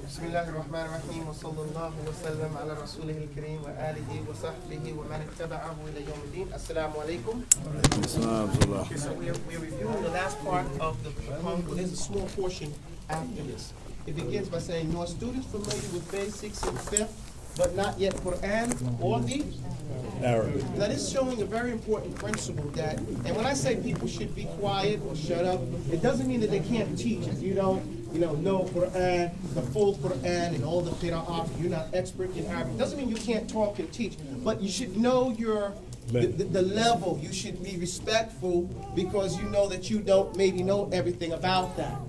بسم الله الرحمن الرحيم وصلى الله وسلم على رسوله الكريم وآله وصحبه ومن اتبعه إلى يوم الدين. Assalamu alaikum. Okay, so we're reviewing the last part of the poem. There's a small portion after this. It begins by saying, "Nor students familiar with basics in Fiqh, but not yet Quran or the Arabic." Now this is showing a very important principle that, and when I say people should be quiet or shut up, it doesn't mean that they can't teach. If you don't, know Quran, the full Quran and all the qira'at, you're not expert in Arabic. Doesn't mean you can't talk and teach, but you should know the level. You should be respectful because you know that you don't maybe know everything about that.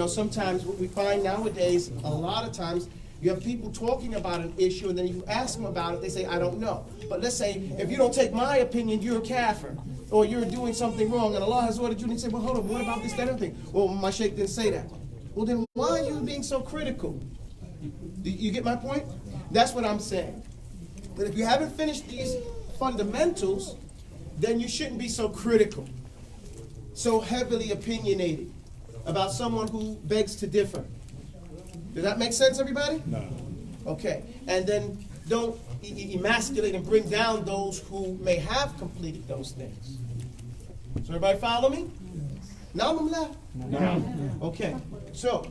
Sometimes what we find nowadays, a lot of times, you have people talking about an issue, and then you ask them about it, they say, "I don't know." But let's say, if you don't take my opinion, you're a kafir, or you're doing something wrong, and Allah has ordered you, and you say, "Well, hold on, what about this, that, and everything?" Well, my Shaikh didn't say that. Well, then why are you being so critical? Do you get my point? That's what I'm saying. But if you haven't finished these fundamentals, then you shouldn't be so critical, so heavily opinionated about someone who begs to differ. Does that make sense, everybody? No. Okay. And then don't emasculate and bring down those who may have completed those things. So everybody follow me? Now I'm left. No. Okay. So,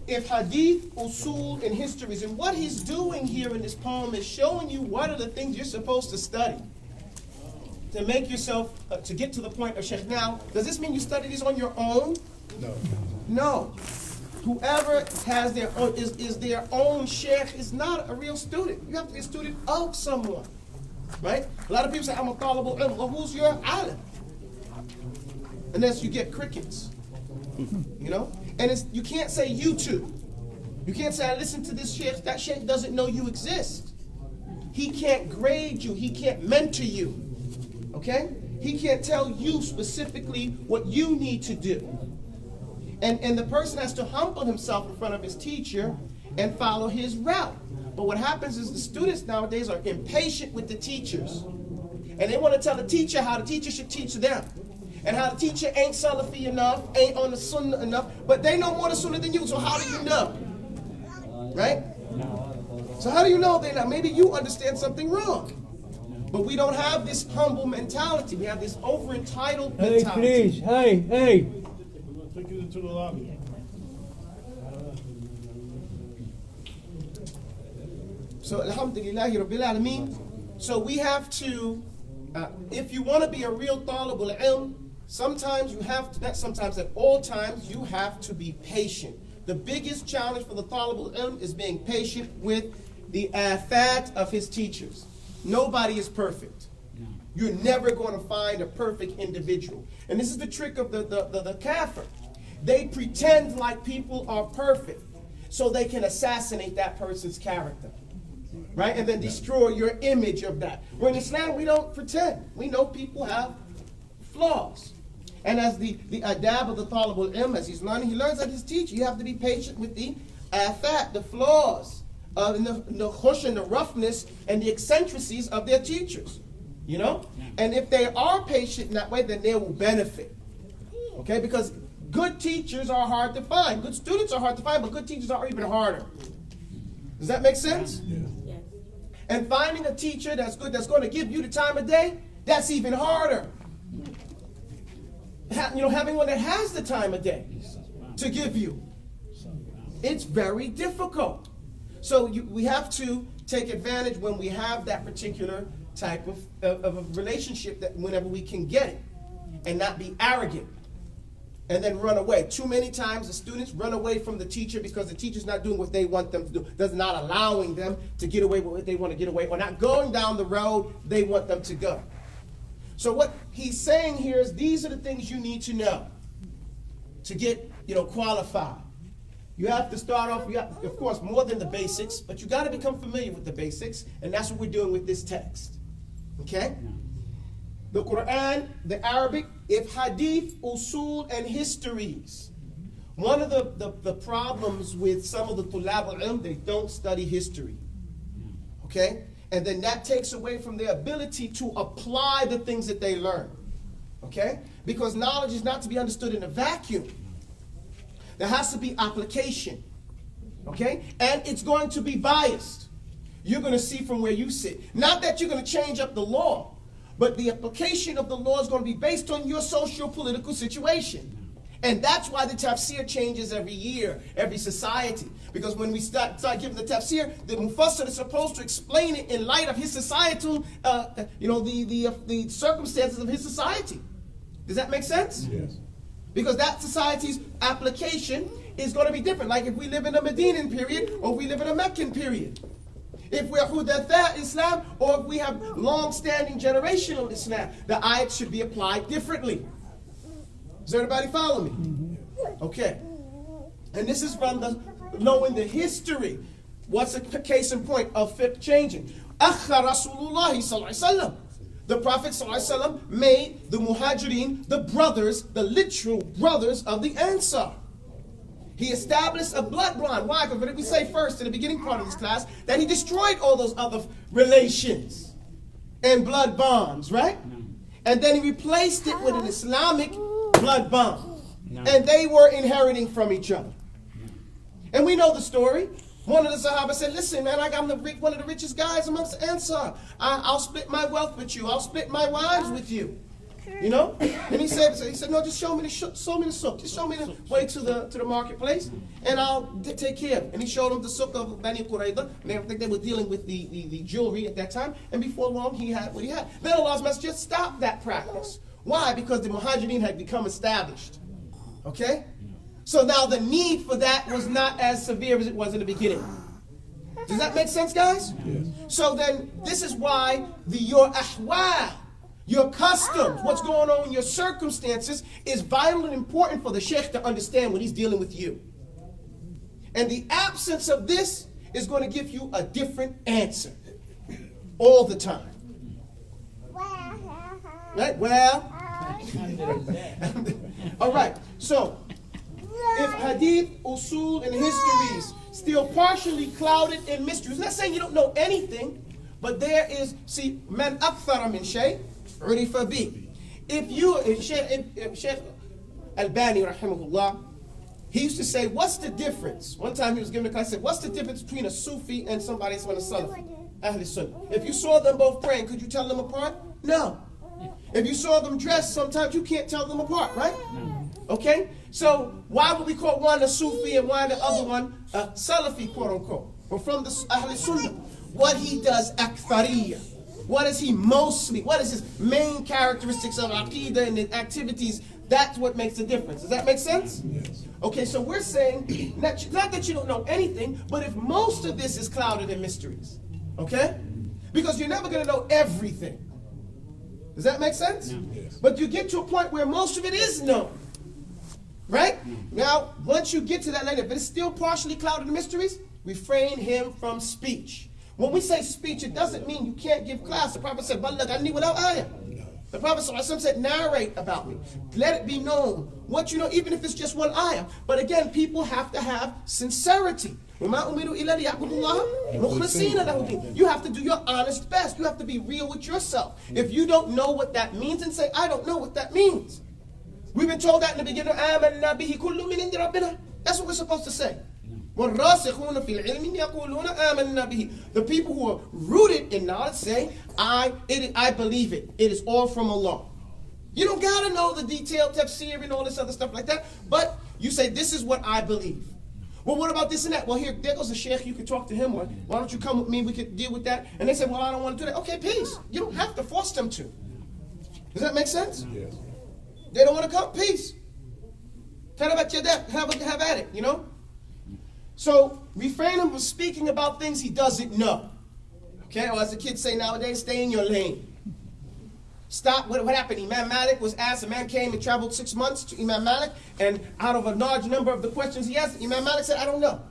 if hadith, usul, and histories, and what he's doing here in this poem is showing you what are the things you're supposed to study to make yourself, to get to the point of Shaykh. Now, does this mean you study these on your own? No. No. Whoever has their own, is their own Shaykh is not a real student. You have to be a student of someone. Right? A lot of people say, "I'm a talibul ilm." Well, who's your alim? Unless you get crickets. And you can't say you too. You can't say, "I listen to this Shaykh." That Shaykh doesn't know you exist. He can't grade you. He can't mentor you. Okay? He can't tell you specifically what you need to do. And the person has to humble himself in front of his teacher and follow his route. But what happens is the students nowadays are impatient with the teachers. And they want to tell the teacher how the teacher should teach them. And how the teacher ain't Salafi enough, ain't on the Sunnah enough, but they know more the Sunnah than you, so how do you know? Right? So how do you know they're not? Maybe you understand something wrong. But we don't have this humble mentality. We have this over-entitled mentality. Hey, please, hey. Take you into the lobby. So, alhamdulillahi rabbil alameen. So we have to, if you want to be a real talibul ilm, sometimes you have to, not sometimes, at all times, you have to be patient. The biggest challenge for the talibul ilm is being patient with the afat of his teachers. Nobody is perfect. You're never going to find a perfect individual. And this is the trick of the kafir. They pretend like people are perfect so they can assassinate that person's character. Right? And then destroy your image of that. Where in Islam, we don't pretend. We know people have flaws. And as the adab of the talibul ilm, as he's learning, he learns at his teacher. You have to be patient with the afat, the flaws, and the khush and the roughness and the eccentricities of their teachers. And if they are patient in that way, then they will benefit. Okay? Because good teachers are hard to find. Good students are hard to find, but good teachers are even harder. Does that make sense? Yeah. And finding a teacher that's good, that's going to give you the time of day, that's even harder. Having one that has the time of day to give you, it's very difficult. So we have to take advantage when we have that particular type of a relationship, that whenever we can get it, and not be arrogant and then run away. Too many times the students run away from the teacher because the teacher's not doing what they want them to do, does not allowing them to get away with what they want to get away, or not going down the road they want them to go. So what he's saying here is these are the things you need to know to get qualified. You have to start off, of course, more than the basics, but you got to become familiar with the basics, and that's what we're doing with this text. Okay? The Quran, the Arabic, if hadith, usul, and histories. One of the problems with some of the tulab al-ilm, they don't study history. Okay? And then that takes away from their ability to apply the things that they learn. Okay? Because knowledge is not to be understood in a vacuum. There has to be application. Okay? And it's going to be biased. You're going to see from where you sit. Not that you're going to change up the law, but the application of the law is going to be based on your socio-political situation. And that's why the tafsir changes every year, every society. Because when we start giving the tafsir, the mufassir is supposed to explain it in light of his societal, the circumstances of his society. Does that make sense? Yes. Because that society's application is going to be different. Like if we live in a Medinan period or if we live in a Meccan period. If we're Hudatha Islam or if we have long-standing generational Islam, the ayat should be applied differently. Does everybody follow me? Okay. And this is from knowing the history. What's a case in point of fiqh changing? Akha Rasulullah sallallahu alaihi wasallam. The Prophet sallallahu alaihi wasallam made the Muhajirin the brothers, the literal brothers of the Ansar. He established a blood bond. Why? Because what did we say first in the beginning part of this class? That he destroyed all those other relations and blood bonds, right? And then he replaced it with an Islamic blood bond. And they were inheriting from each other. And we know the story. One of the Sahaba said, listen, man, I'm one of the richest guys amongst the Ansar. I'll split my wealth with you. I'll split my wives with you. You know? And he said, no, just show me the souk. Just show me the way to the marketplace, and I'll take care of it. And he showed him the souk of Bani Qurayza, and I think they were dealing with the jewelry at that time. And before long, he had what he had. Then Allah's Messenger stopped that practice. Why? Because the Muhajirin had become established. Okay? So now the need for that was not as severe as it was in the beginning. Does that make sense, guys? Yes. So then, this is why your ahwal, your customs, what's going on in your circumstances is vital and important for the sheikh to understand when he's dealing with you. And the absence of this is going to give you a different answer all the time. Right? Well, all right. So, if hadith, usul, and histories still partially clouded in mysteries, not saying you don't know anything, but there is, see, man akthara min shay, urifa bi. If Shaykh Albani, rahimahullah, he used to say, what's the difference? One time he was giving a class, he said, what's the difference between a Sufi and somebody that's on a Salafi? Ahl Sunnah. If you saw them both praying, could you tell them apart? No. If you saw them dressed, sometimes you can't tell them apart, right? No. Okay? So why would we call one a Sufi and why the other one a Salafi, quote unquote? Or from the Ahl Sunnah. What he does, akthariya. What is he mostly? What is his main characteristics of aqidah and the activities? That's what makes the difference. Does that make sense? Yes. Okay, so we're saying, not that you don't know anything, but if most of this is clouded in mysteries, okay? Because you're never going to know everything. Does that make sense? Yes. But you get to a point where most of it is known. Right? Now, once you get to that later, if it's still partially clouded in mysteries, refrain him from speech. When we say speech, it doesn't mean you can't give class. The Prophet said, "Balagh anni walaw ayah." The Prophet said, narrate about me. Let it be known what you know, even if it's just one ayah. But again, people have to have sincerity. You have to do your honest best. You have to be real with yourself. If you don't know what that means, then say, I don't know what that means. We've been told that in the beginning. That's what we're supposed to say. The people who are rooted in knowledge say, I believe it. It is all from Allah. You don't got to know the detailed tafsir and all this other stuff like that, but you say, this is what I believe. Well, what about this and that? Well, there goes a sheikh, you can talk to him. Why don't you come with me? We could deal with that. And they say, well, I don't want to do that. Okay, peace. You don't have to force them to. Does that make sense? Yes. They don't want to come, peace. Have at it, you know? So, refrain him from speaking about things he doesn't know. Okay, or as the kids say nowadays, stay in your lane. Stop. What happened? Imam Malik was asked, a man came and traveled 6 months to Imam Malik, and out of a large number of the questions he asked, Imam Malik said, I don't know.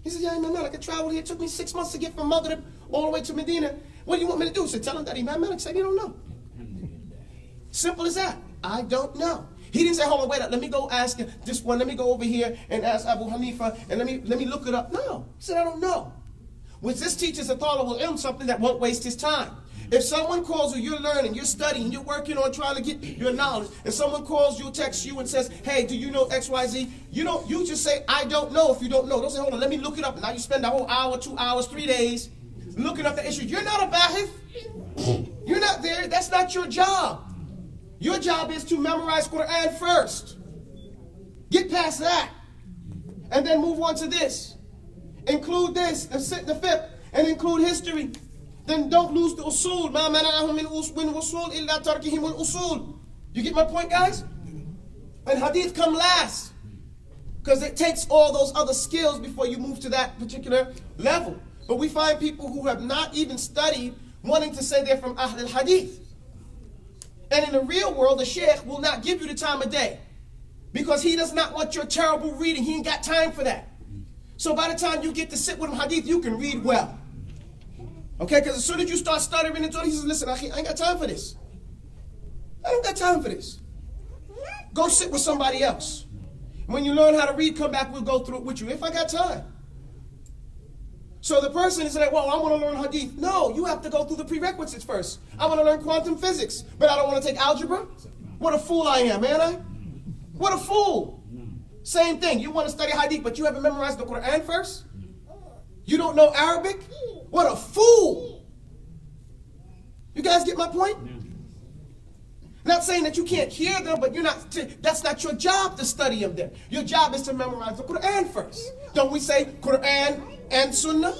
He said, yeah, Imam Malik, I traveled here. It took me 6 months to get from Maghrib all the way to Medina. What do you want me to do? He said, tell him that Imam Malik said, you don't know. Simple as that. I don't know. He didn't say, hold on, wait up, let me go ask this one, let me go over here and ask Abu Hanifa, and let me look it up. No. He said, I don't know. Which this teaches a talib al-ilm something that won't waste his time. If someone calls you, you're learning, you're studying, you're working on trying to get your knowledge, and someone calls you, texts you, and says, hey, do you know XYZ? You just say, I don't know if you don't know. Don't say, hold on, let me look it up. Now you spend a whole hour, 2 hours, 3 days looking up the issue. You're not a bahith. You're not there. That's not your job. Your job is to memorize Quran first. Get past that. And then move on to this. Include this, the fiqh, and include history. Then don't lose the usul. مَا مَنَعَهُمْ مِنْ وُصُولٍ إِلَّا تَرْكِهِمُ الْأُصُولِ. You get my point, guys? And hadith come last. Because it takes all those other skills before you move to that particular level. But we find people who have not even studied wanting to say they're from Ahl al-Hadith. And in the real world, the Shaikh will not give you the time of day. Because he does not want your terrible reading. He ain't got time for that. So by the time you get to sit with him hadith, you can read well. Okay, because as soon as you start stuttering into it, he says, listen, I ain't got time for this. I ain't got time for this. Go sit with somebody else. When you learn how to read, come back, we'll go through it with you, if I got time. So the person is like, well, I want to learn hadith. No, you have to go through the prerequisites first. I want to learn quantum physics, but I don't want to take algebra. What a fool I am, man. What a fool. Same thing. You want to study hadith, but you haven't memorized the Quran first? You don't know Arabic? What a fool. You guys get my point? Not saying that you can't hear them, but that's not your job to study them there. Your job is to memorize the Quran first. Don't we say Quran and Sunnah?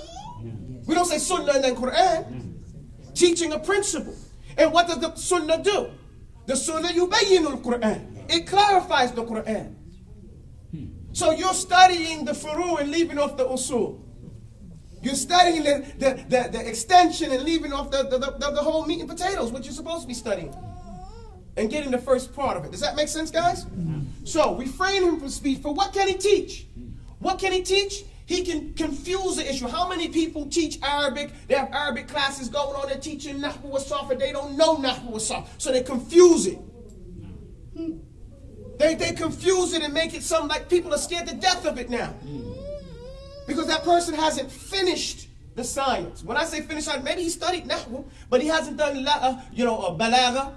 We don't say Sunnah and then Quran. Teaching a principle. And what does the Sunnah do? The Sunnah yubayyinul Quran. It clarifies the Quran. So you're studying the furu and leaving off the usul. You're studying the extension and leaving off the whole meat and potatoes, what you're supposed to be studying. And getting the first part of it. Does that make sense, guys? So refrain him from speech. For what can he teach? What can he teach? He can confuse the issue. How many people teach Arabic? They have Arabic classes going on. They're teaching Nahwu wa Sarf, and they don't know Nahwu wa Sarf. So they confuse it. They confuse it and make it something like people are scared to death of it now. Because that person hasn't finished the science. When I say finished science, maybe he studied Nahwu, but he hasn't done balagha.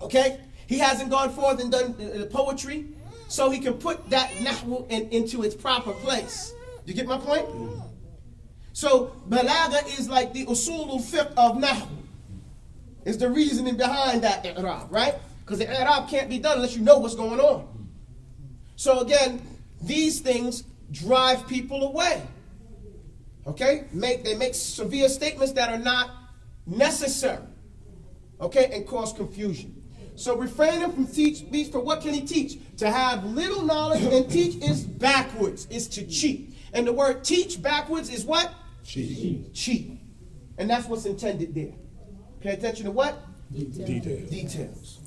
Okay? He hasn't gone forth and done poetry, so he can put that Nahwu into its proper place. You get my point? So balagha is like the usulul fiqh of Nahwu. It's the reasoning behind that i'rab, right? Because the i'rab can't be done unless you know what's going on. So again, these things drive people away. Okay? They make severe statements that are not necessary. Okay? And cause confusion. So refraining from speech, for what can he teach? To have little knowledge and teach is backwards, is to cheat. And the word teach backwards is what? Cheat. Cheat. And that's what's intended there. Pay attention to what? Details.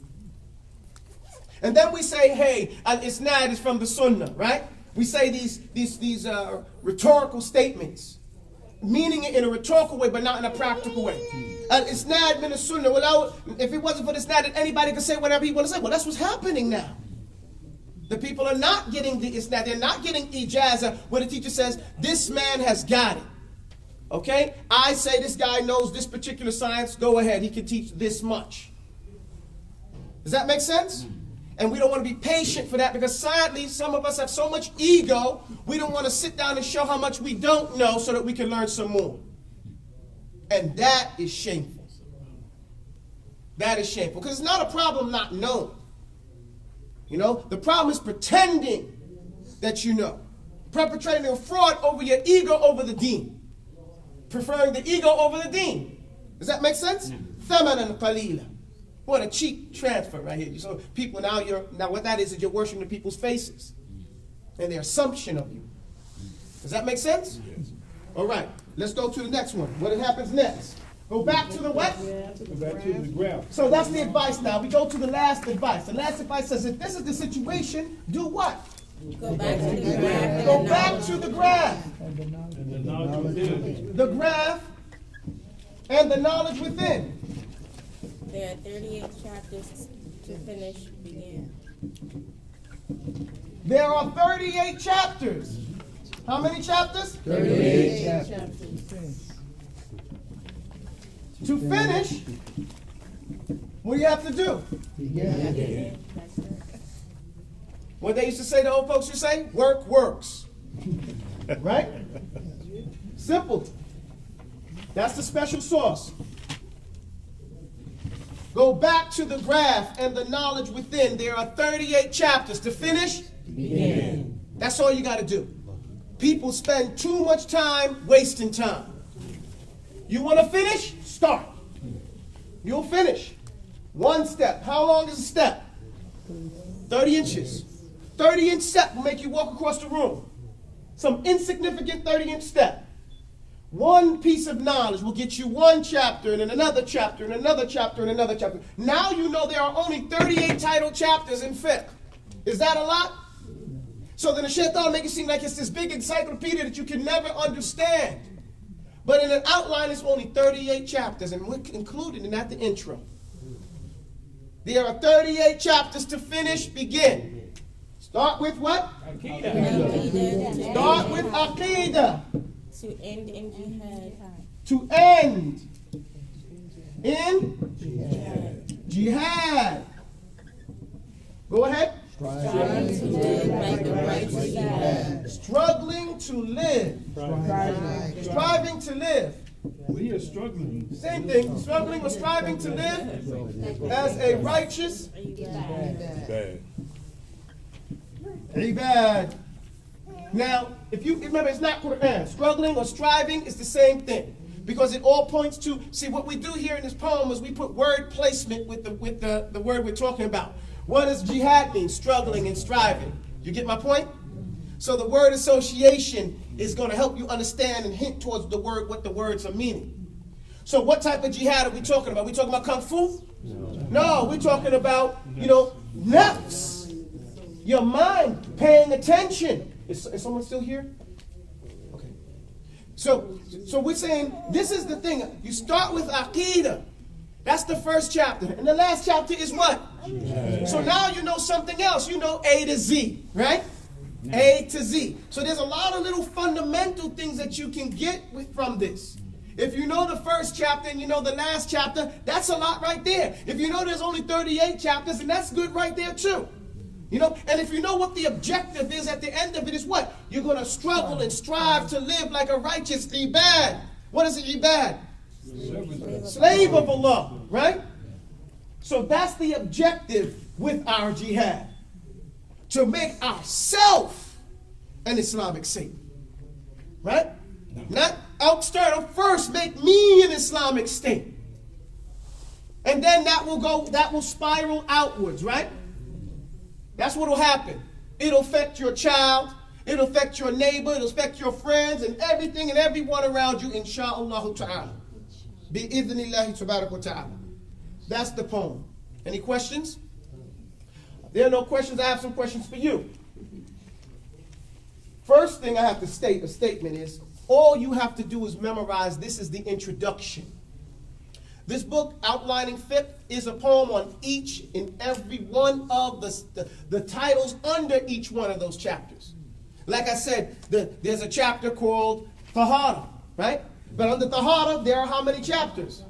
And then we say, hey, al-isnad is from the sunnah, right? We say these rhetorical statements, meaning it in a rhetorical way, but not in a practical way. Al-isnad min as-sunnah. Well, if it wasn't for the isnad, anybody could say whatever he want to say. Well, that's what's happening now. The people are not getting the isnad. They're not getting ijazah where the teacher says, this man has got it. Okay? I say this guy knows this particular science. Go ahead. He can teach this much. Does that make sense? And we don't want to be patient for that because sadly, some of us have so much ego, we don't want to sit down and show how much we don't know so that we can learn some more. And that is shameful. That is shameful because it's not a problem not knowing. You know, the problem is pretending that you know. Perpetrating a fraud over your ego over the deen. Preferring the ego over the deen. Does that make sense? Thamanan qalila. What a cheap transfer right here. So people now what that is you're worshiping the people's faces. And their assumption of you. Does that make sense? Yes. All right. Let's go to the next one. What happens next? Go back to the what? Go back to the graph. So that's the advice now. We go to the last advice. The last advice says if this is the situation, do what? Go back to the graph. Go back to the graph. And the knowledge within. The graph and the knowledge within. There are 38 chapters to finish begin. There are 38 chapters. How many chapters? 38 chapters. To finish, what do you have to do? What they used to say, the old folks used to say, work works. Right? Simple. That's the special sauce. Go back to the graph and the knowledge within. There are 38 chapters. To finish, begin. That's all you got to do. People spend too much time wasting time. You want to finish? Start. You'll finish. One step. How long is a step? 30 inches. 30-inch step will make you walk across the room. Some insignificant 30-inch step. One piece of knowledge will get you one chapter and then another chapter and another chapter and another chapter. Now you know there are only 38 titled chapters in Fiqh. Is that a lot? So then the shaitan make it seem like it's this big encyclopedia that you can never understand. But in an outline, it's only 38 chapters, and we're included in that the intro. There are 38 chapters to finish, begin. Start with what? Aqidah. Start with Aqidah. To end in jihad. To end in jihad. Go ahead. Striving to live like the righteous jihad. Struggling to live. Striving to live. We are struggling. Same thing. Struggling or striving to live as a righteous ibad. Now, if you remember, it's not Quran. Struggling or striving is the same thing. Because it all points to, see, what we do here in this poem is we put word placement with the word we're talking about. What does jihad mean? Struggling and striving. You get my point? So the word association is going to help you understand and hint towards the word, what the words are meaning. So what type of jihad are we talking about? Are we talking about kung fu? No, we're talking about, nafs. Your mind, paying attention. Is someone still here? Okay. So we're saying this is the thing. You start with Aqidah. That's the first chapter. And the last chapter is what? So now you know something else. You know A to Z, right? A to Z. So there's a lot of little fundamental things that you can get from this. If you know the first chapter and you know the last chapter, that's a lot right there. If you know there's only 38 chapters, and that's good right there too. And if you know what the objective is at the end of it is what? You're going to struggle and strive to live like a righteous ibad. What is an ibad? Slave of Allah, right? So that's the objective with our jihad. To make ourselves an Islamic state. Right? Not external. First, make me an Islamic state. And then that will spiral outwards, right? That's what will happen. It'll affect your child. It'll affect your neighbor. It'll affect your friends and everything and everyone around you, insha'Allah ta'ala. Bi-idhnillahi tabarak wa ta'ala. That's the poem. Any questions? There are no questions. I have some questions for you. First thing I have to state, a statement is, all you have to do is memorize, this is the introduction. This book, Outlining Fiqh, is a poem on each and every one of the titles under each one of those chapters. Like I said, there's a chapter called Tahara, right? But under Tahara, there are how many chapters?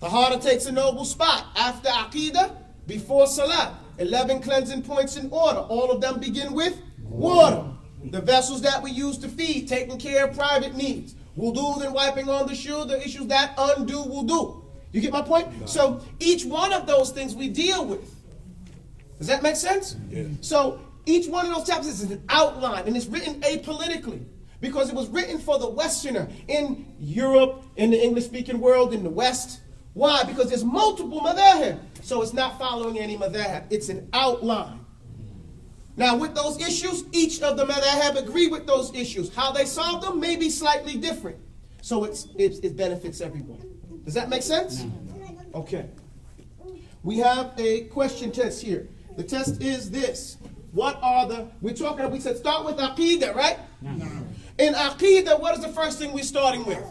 Tahara takes a noble spot. After Aqidah, before Salat. 11 cleansing points in order. All of them begin with water. The vessels that we use to feed, taking care of private needs. Wudu, then wiping on the shoe, the issues that undo wudu. You get my point? No. So each one of those things we deal with. Does that make sense? Yeah. So each one of those chapters is an outline, and it's written apolitically because it was written for the Westerner in Europe, in the English-speaking world, in the West. Why? Because there's multiple madhahib. So it's not following any madhahib. It's an outline. Now with those issues, each of the madhahib agree with those issues. How they solve them may be slightly different. So it benefits everyone. Does that make sense? Okay. We have a question test here. The test is this. We said start with Aqidah, right? No. In Aqidah, what is the first thing we're starting with?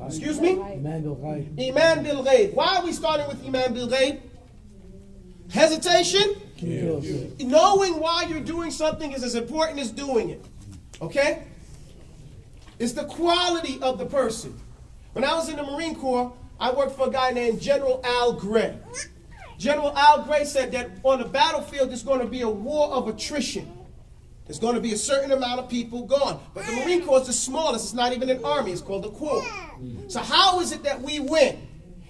Excuse me? Iman bil Ghaib. Why are we starting with Iman bil Ghaib? Hesitation? Knowing why you're doing something is as important as doing it. Okay? It's the quality of the person. When I was in the Marine Corps, I worked for a guy named General Al Gray. General Al Gray said that on the battlefield there's going to be a war of attrition. There's going to be a certain amount of people gone. But the Marine Corps is the smallest. It's not even an army. It's called a corps. So how is it that we win?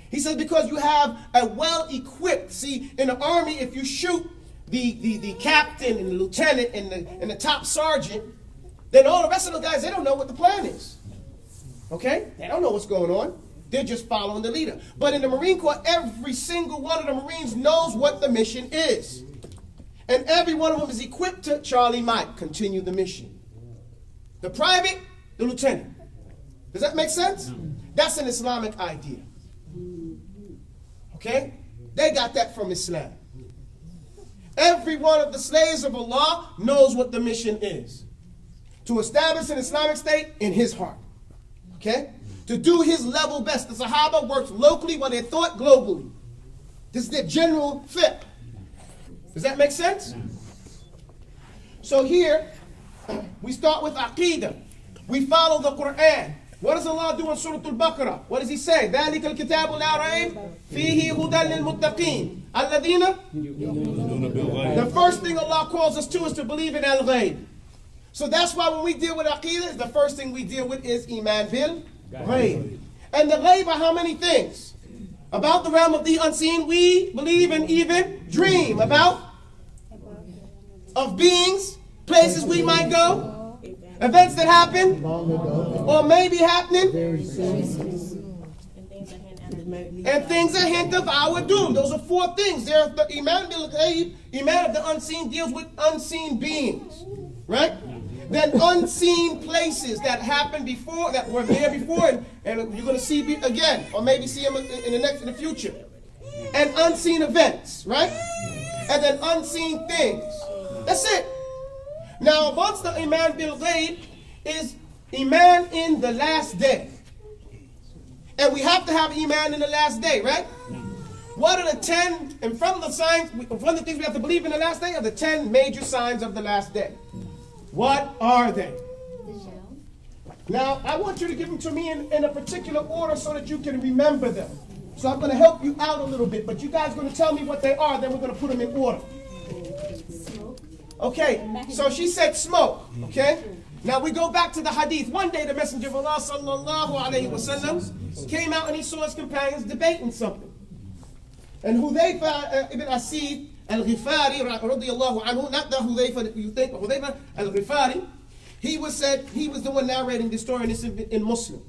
He says because you have a well-equipped. See, in the army, if you shoot the captain and the lieutenant and the top sergeant, then all the rest of the guys, they don't know what the plan is. Okay? They don't know what's going on. They're just following the leader. But in the Marine Corps, every single one of the Marines knows what the mission is. And every one of them is equipped to Charlie Mike, continue the mission. The private, the lieutenant. Does that make sense? That's an Islamic idea. Okay? They got that from Islam. Every one of the slaves of Allah knows what the mission is. To establish an Islamic state in his heart. Okay? To do his level best. The Sahaba worked locally while they thought globally. This is their general fiqh. Does that make sense? So here, we start with Aqidah. We follow the Quran. What does Allah do in Surah Al-Baqarah? What does he say? ذَلِكَ الْكِتَابُ لَا رَيْبَ فِيهِ هُدًى لِلْمُتَّقِينَ الَّذِينَ. The first thing Allah calls us to is to believe in al-ghayb. So that's why when we deal with Aqidah, the first thing we deal with is Iman bil ghayb. And the ghayb are how many things? About the realm of the unseen, we believe and even dream about of beings, places we might go, events that happen, or may be happening, and things that hint of our doom. Those are four things. There's the Iman bil ghayb, Iman of the unseen deals with unseen beings, right? Then unseen places that happened before, that were there before, and you're going to see again, or maybe see them in the future. And unseen events, right? And then unseen things. That's it. Now, amongst the Iman bil ghayb is Iman in the last day. And we have to have Iman in the last day, right? What are the 10, in front of the signs, one of the things we have to believe in the last day are the 10 major signs of the last day. What are they? Now, I want you to give them to me in a particular order so that you can remember them. So I'm going to help you out a little bit, but you guys are going to tell me what they are, then we're going to put them in order. Okay, so she said smoke, okay? Now we go back to the hadith. One day the Messenger of Allah sallallahu alayhi wasallam came out and he saw his companions debating something. And Hudayfa ibn Asid al-Ghifari radiyallahu anhu, not the Hudayfa that you think, Hudayfa al-Ghifari, he was the one narrating the story, and it's in Muslim.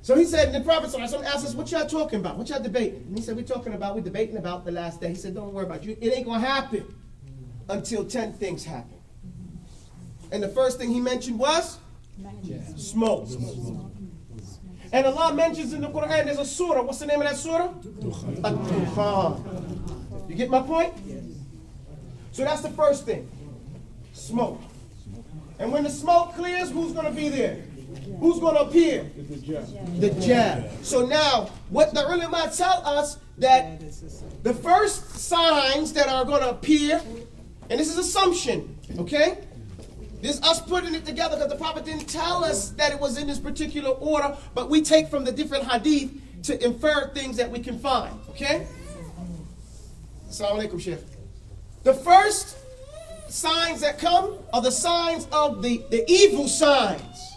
So he said, the Prophet asked us, what y'all talking about? What y'all debating? And he said, we're debating about the last day. He said, don't worry about it. It ain't going to happen until 10 things happen. And the first thing he mentioned was smoke. And Allah mentions in the Quran, there's a surah. What's the name of that surah? Al-Dukhan. You get my point? So that's the first thing. Smoke. And when the smoke clears, who's going to be there? Who's going to appear? The Dajjal. So now, what the ulama tell us, that the first signs that are going to appear, and this is assumption, okay? This is us putting it together because the Prophet didn't tell us that it was in this particular order, but we take from the different hadith to infer things that we can find, okay? Assalamu alaikum, Shaykh. The first signs that come are the signs of the evil signs,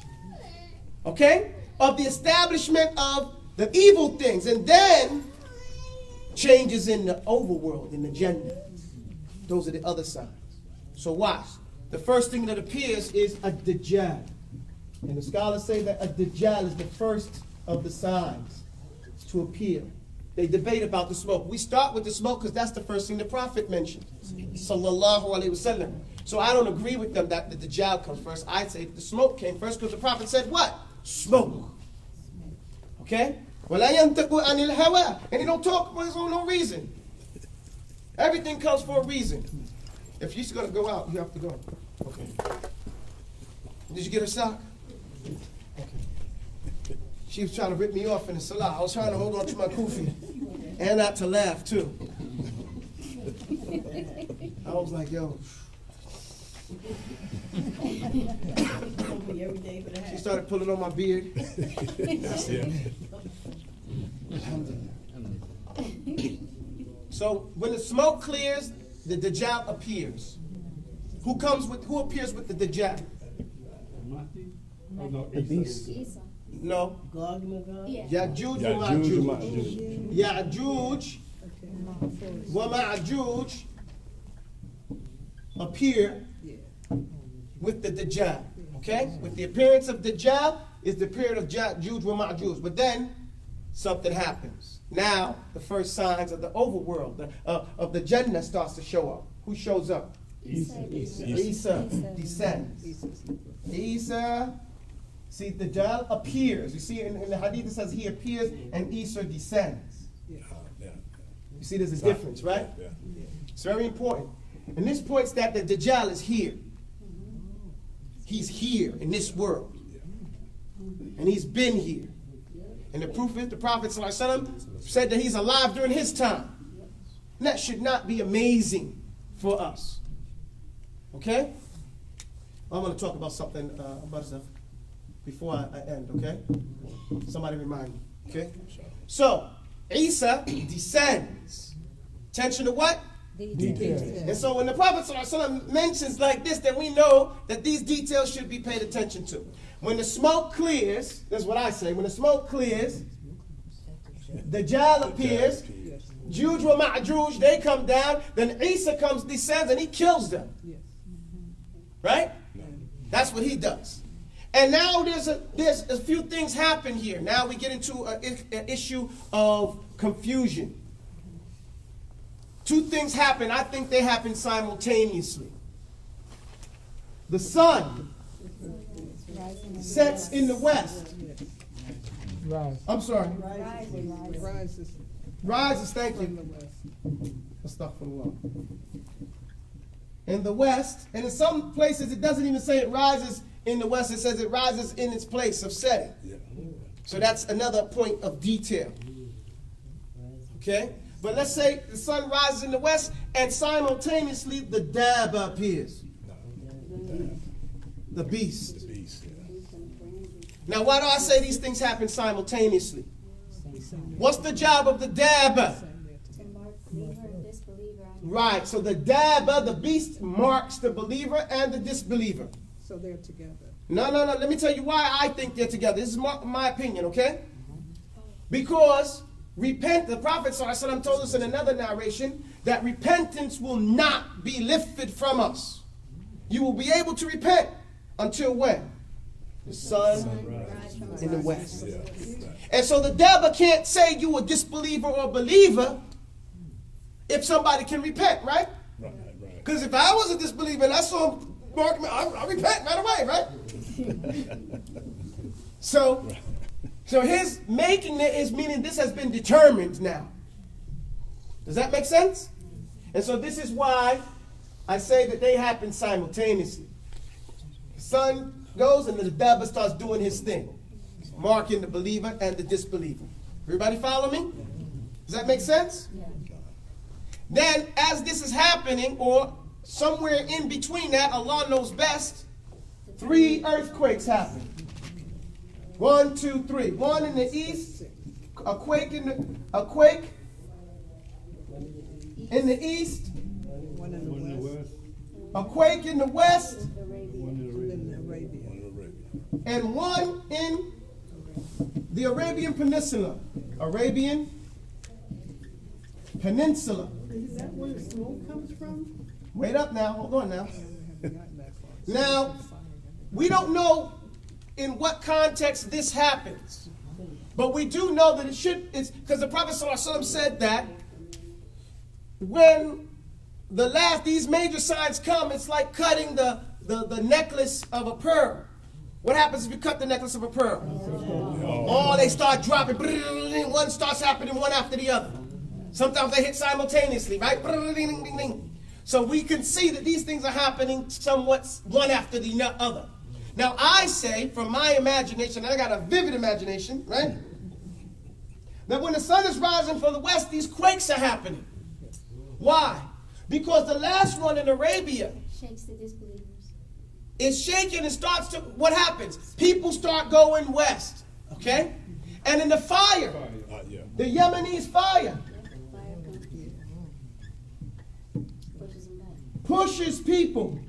okay? Of the establishment of the evil things, and then changes in the overworld, in the Jannah. Those are the other signs. So watch. The first thing that appears is a Dajjal. And the scholars say that a Dajjal is the first of the signs to appear. They debate about the smoke. We start with the smoke because that's the first thing the Prophet mentioned. Sallallahu alayhi wasallam. So I don't agree with them that the Dajjal comes first. I say the smoke came first because the Prophet said what? Smoke. Okay? وَلَا يَنْتَقُ عَنِ الْهَوَىٰ. And he don't talk for no reason. Everything comes for a reason. If she's going to go out, you have to go. Okay. Did you get her sock? Okay. She was trying to rip me off in the salah. I was trying to hold on to my kufi. And not to laugh, too. I was like, yo. every day for that. She started pulling on my beard. So when the smoke clears, the Dajjal appears. Who appears with the Dajjal? Oh, no, The beast. No. Gog and Magog? Ya'juj wa Ya'juj wa Ma'juj. Ma'juj. Ya'juj wa Ma'juj appear with the Dajjal. Okay? With the appearance of Dajjal is the period of Ya'juj wa Ma'juj. But then something happens. Now the first signs of the overworld, of the Jannah starts to show up. Who shows up? Isa descends. Isa, see, the Dajjal appears. You see, in the hadith it says he appears and Isa descends. You see, there's a difference, right? It's very important. And this points that the Dajjal is here. He's here in this world. And he's been here. And the proof is the Prophet ﷺ said that he's alive during his time. And that should not be amazing for us. Okay? I'm going to talk about something about stuff before I end, okay? Somebody remind me, okay? So, Isa descends. Attention to what? Details. And so when the Prophet ﷺ mentions like this, then we know that these details should be paid attention to. When the smoke clears, that's what I say, when the smoke clears, the Dajjal appears, Ya'juj wa Ma'juj, they come down, then Isa descends, and he kills them. Right? That's what he does. And now there's a few things happen here. Now we get into an issue of confusion. Two things happen. I think they happen simultaneously. The sun sets in the west. I'm sorry. Rises, thank you. Astaghfirullah. In the west, and in some places it doesn't even say it rises in the west, it says it rises in its place of setting. So that's another point of detail. Okay? But let's say the sun rises in the west and simultaneously the Dabba appears. The beast. Now why do I say these things happen simultaneously? What's the job of the Dabba? To mark believer and disbeliever. Right, so the Dabba, the beast, marks the believer and the disbeliever. So they're together. No. Let me tell you why I think they're together. This is my opinion, okay? Because the Prophet ﷺ told us in another narration that repentance will not be lifted from us. You will be able to repent until when? The sun in the west. And so the Dabba can't say you a disbeliever or believer if somebody can repent, right? Because if I was a disbeliever and I saw him mark me, I repent right away, right? So his making it is meaning this has been determined now. Does that make sense? And so this is why I say that they happen simultaneously. The sun goes and the Dabba starts doing his thing, marking the believer and the disbeliever. Everybody follow me? Does that make sense? Yeah. Then as this is happening, or somewhere in between that, Allah knows best, 3 earthquakes happen. 1, 2, 3. One in the east, a quake in the east, One in the west, a quake in the west, one in the Arabia. and one in the Arabian Peninsula. Arabian Peninsula. Is that where the smoke comes from? Wait up now, hold on now. I haven't gotten that far. Now, we don't know in what context this happens, but we do know that it's because the Prophet ﷺ said that when these major signs come, it's like cutting the necklace of a pearl. What happens if you cut the necklace of a pearl? Oh, they start dropping. One starts happening one after the other. Sometimes they hit simultaneously, right? So we can see that these things are happening somewhat one after the other. Now I say, from my imagination, I got a vivid imagination, right? That when the sun is rising from the west, these quakes are happening. Why? Because the last one in Arabia Shakes the disbelievers. is shaking and starts to, what happens? People start going west, okay? And in the fire, the Yemenis fire, Fire comes, pushes them back pushes people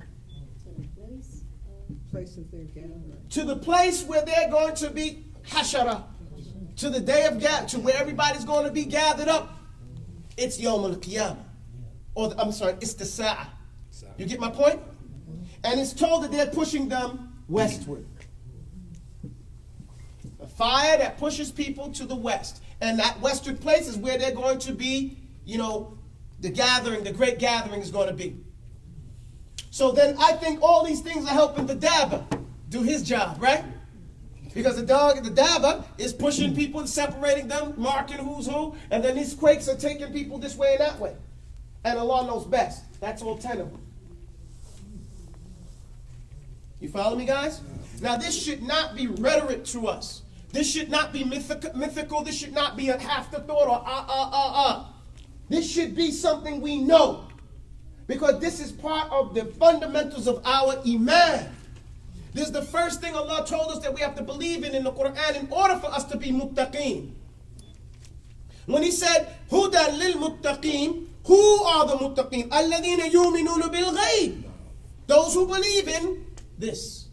to the place of Places they're gathering. to the place where they're going to be hashara, to the day of God, to where everybody's going to be gathered up. It's Yom al-Qiyamah. I'm sorry, it's the Sa'ah. You get my point? And it's told that they're pushing them westward. A fire that pushes people to the west. And that western place is where they're going to be, the gathering, the great gathering is going to be. So then I think all these things are helping the Dabba do his job, right? Because the Dabba is pushing people and separating them, marking who's who, and then these quakes are taking people this way and that way. And Allah knows best. That's all 10 of them. You follow me, guys? Now, this should not be rhetoric to us. This should not be mythical. This should not be a afterthought or This should be something we know. Because this is part of the fundamentals of our iman. This is the first thing Allah told us that we have to believe in the Quran in order for us to be muttaqeen. When He said, Hudan lil muttaqeen, who are the muttaqeen? Alladhina yuminuna bil ghayb. Those who believe in this.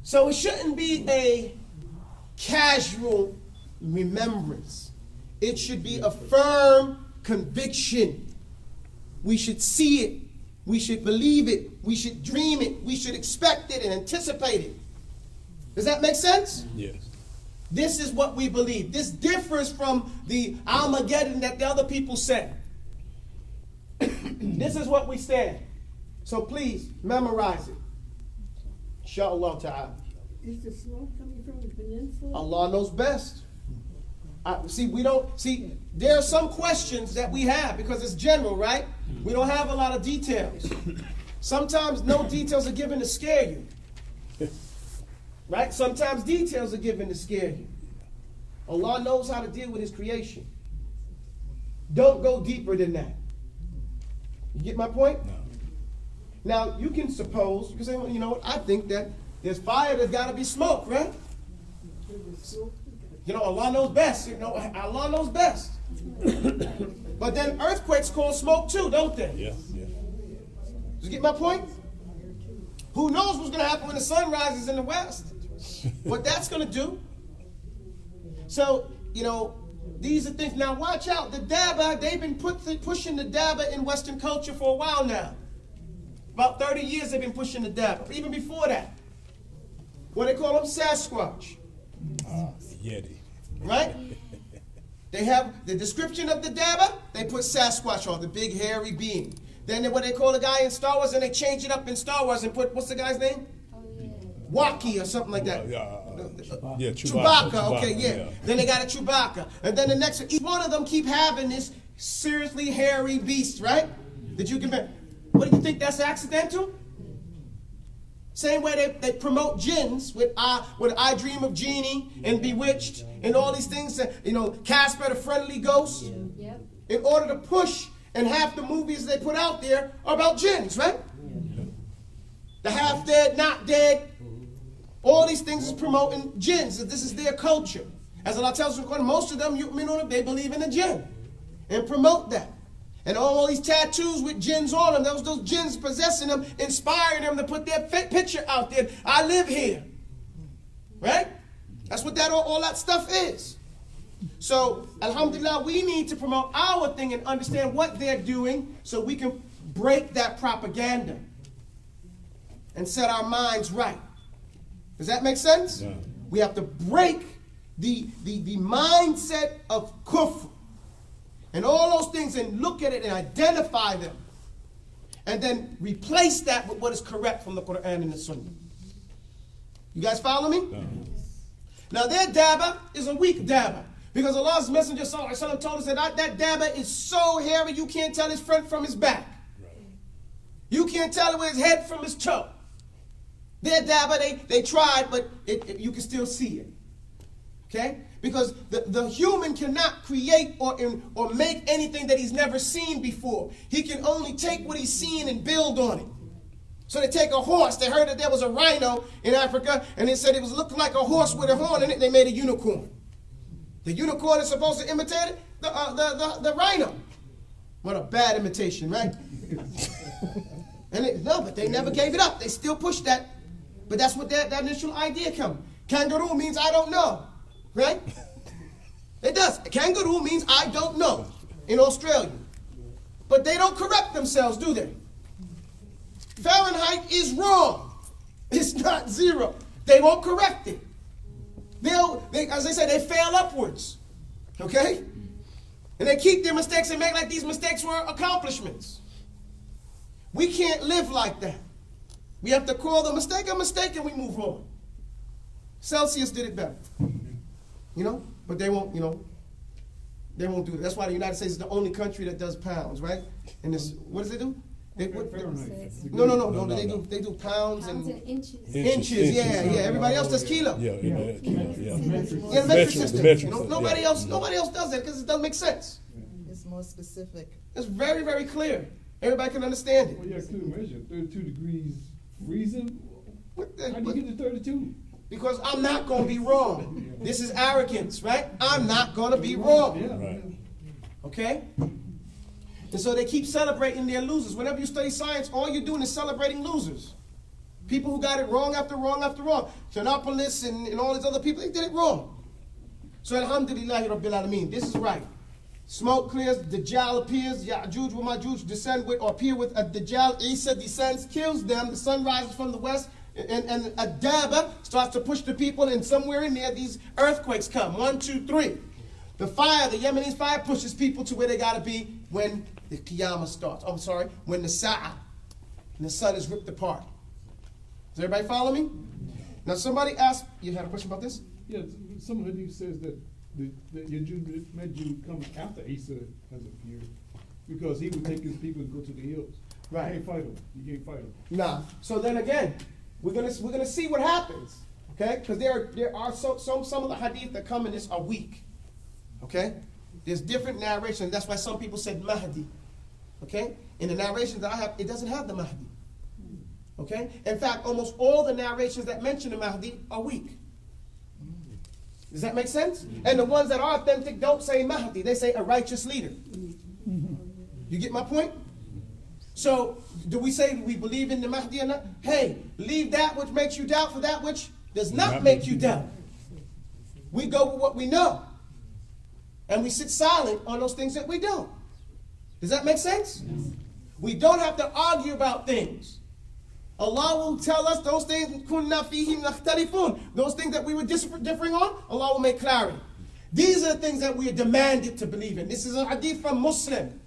So it shouldn't be a casual remembrance. It should be a firm conviction. We should see it. We should believe it. We should dream it. We should expect it and anticipate it. Does that make sense? Yes. This is what we believe. This differs from the Armageddon that the other people said. This is what we stand. So please, memorize it. Inshallah ta'ala. Is the smoke coming from the peninsula? Allah knows best. There are some questions that we have because it's general, right? We don't have a lot of details. Sometimes no details are given to scare you. Right? Sometimes details are given to scare you. Allah knows how to deal with His creation. Don't go deeper than that. You get my point? No. Now, you can suppose, you can say, well, you know what, I think that there's fire, there's got to be smoke, right? Allah knows best. Allah knows best. But then earthquakes cause smoke too, don't they? Yeah, yeah. You get my point? Who knows what's going to happen when the sun rises in the west? What that's going to do. So, these are things. Now, watch out. The Dabba, they've been pushing the Dabba in Western culture for a while now. About 30 years they've been pushing the Dabba. Even before that. What they call them? Sasquatch. Yeti. Right? They have the description of the Dabba, they put Sasquatch on, the big hairy being. Then what they call the guy in Star Wars, and they change it up in Star Wars and put, what's the guy's name? oh yeah. Waki or something like that. Yeah, Chewbacca, okay, yeah. Then they got a Chewbacca. And then the next, each one of them keep having this seriously hairy beast, right? That you can, what do you think, that's accidental? Same way they promote jinns with I Dream of Genie and Bewitched and all these things, Casper the Friendly Ghost. Yep. In order to push, and half the movies they put out there are about jinns, right? The half dead, not dead. All these things is promoting jinns. This is their culture. As Allah tells us, most of them, they believe in the jinn and promote that. And all these tattoos with jinns on them, those jinns possessing them, inspiring them to put their picture out there. I live here. Right? That's what all that stuff is. So, alhamdulillah, we need to promote our thing and understand what they're doing so we can break that propaganda and set our minds right. Does that make sense? Yeah. We have to break the mindset of kufr and all those things and look at it and identify them. And then replace that with what is correct from the Quran and the Sunnah. You guys follow me? No. Now their Dabba is a weak Dabba. Because Allah's Messenger told us that Dabba is so hairy you can't tell his front from his back. Right. You can't tell his head from his toe. Their Daba, they tried, but you can still see it. Okay? Because the human cannot create or make anything that he's never seen before. He can only take what he's seen and build on it. So they take a horse. They heard that there was a rhino in Africa, and they said it was looking like a horse with a horn in it. They made a unicorn. The unicorn is supposed to imitate the rhino. What a bad imitation, right? But they never gave it up. They still pushed that. But that's what that initial idea comes. Kangaroo means I don't know, right? It does. Kangaroo means I don't know in Australia. But they don't correct themselves, do they? Fahrenheit is wrong. It's not 0. They won't correct it. As I said, they fail upwards. Okay? And they keep their mistakes and make like these mistakes were accomplishments. We can't live like that. We have to call the mistake a mistake and we move on. Celsius did it better. But they won't, they won't do it. That's why the United States is the only country that does pounds, right? And this, what does it do? No. They do pounds and inches. Inches, yeah. Everybody else does kilo. Yeah. The metric system. Nobody else does that because it doesn't make sense. It's more specific. It's very, very clear. Everybody can understand it. Well, yeah, clear measure. 32 degrees freezing. How do you get to 32? Because I'm not going to be wrong. This is arrogance, right? I'm not going to be wrong. Yeah. Right. Okay? And so they keep celebrating their losers. Whenever you study science, all you're doing is celebrating losers. People who got it wrong after wrong after wrong. Chernopoulos and all these other people, they did it wrong. So alhamdulillah rabbil alameen, this is right. Smoke clears, Dajjal appears, Ya'juj wa Ma'juj descend with or appear with a Dajjal. Isa descends, kills them, the sun rises from the west, and a Daba starts to push the people, and somewhere in there these earthquakes come. 1, 2, 3. The fire, the Yemenis fire pushes people to where they gotta be when the Qiyamah starts. When the Sa'ah, and the sun is ripped apart. Does everybody follow me? Now somebody asked, you had a question about this? Yeah, some hadith says that the Yajuj comes after Isa has appeared because he would take his people and go to the hills. Right. You can't fight him. You can't fight him. Nah. So then again, we're gonna see what happens, okay? Because there are some of the hadith that come in this are weak, okay? There's different narrations. That's why some people said Mahdi, okay? In the narrations that I have, it doesn't have the Mahdi, okay? In fact, almost all the narrations that mention the Mahdi are weak. Does that make sense? And the ones that are authentic don't say Mahdi. They say a righteous leader. You get my point? So, do we say we believe in the Mahdi or not? Hey, leave that which makes you doubt for that which does not make you doubt. We go with what we know. And we sit silent on those things that we don't. Does that make sense? We don't have to argue about things. Allah will tell us those things, kunna fihim nakhtalifun. Those things that we were differing on, Allah will make clarity. These are the things that we are demanded to believe in. This is a hadith from Muslim.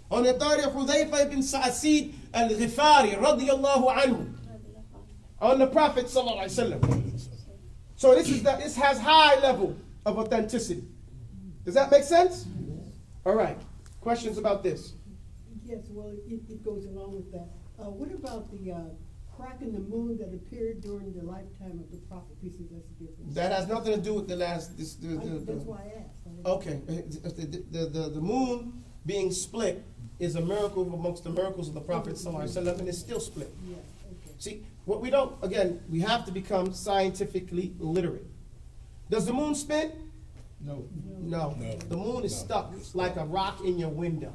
On the authority of Hudayfa ibn Sa'id al-Ghifari, radiyallahu anhu. On the Prophet sallallahu alaihi wasallam. So this has high level of authenticity. Does that make sense? All right. Questions about this? Yes, well, it goes along with that. What about the crack in the moon that appeared during the lifetime of the Prophet? Peace and blessings be upon him? That has nothing to do with the last. That's why I asked. Okay. The moon being split is a miracle amongst the miracles of the Prophet sallallahu alaihi wasallam, and it's still split. Yeah, okay. See, what we don't, again, we have to become scientifically literate. Does the moon spin? No. No. The moon is stuck like a rock in your window.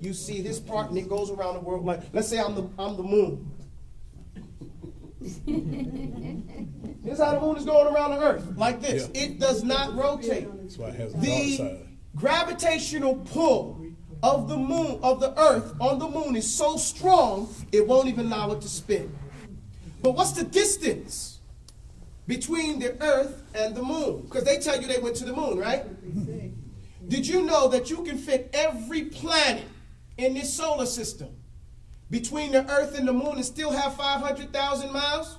You see this part and it goes around the world like, let's say I'm the moon. This is how the moon is going around the earth, like this. Yeah. It does not rotate. That's why it has a dark The side. gravitational pull of the moon, of the earth on the moon is so strong, it won't even allow it to spin. But what's the distance between the earth and the moon? Because they tell you they went to the moon, right? Did you know that you can fit every planet in this solar system between the earth and the moon and still have 500,000 miles?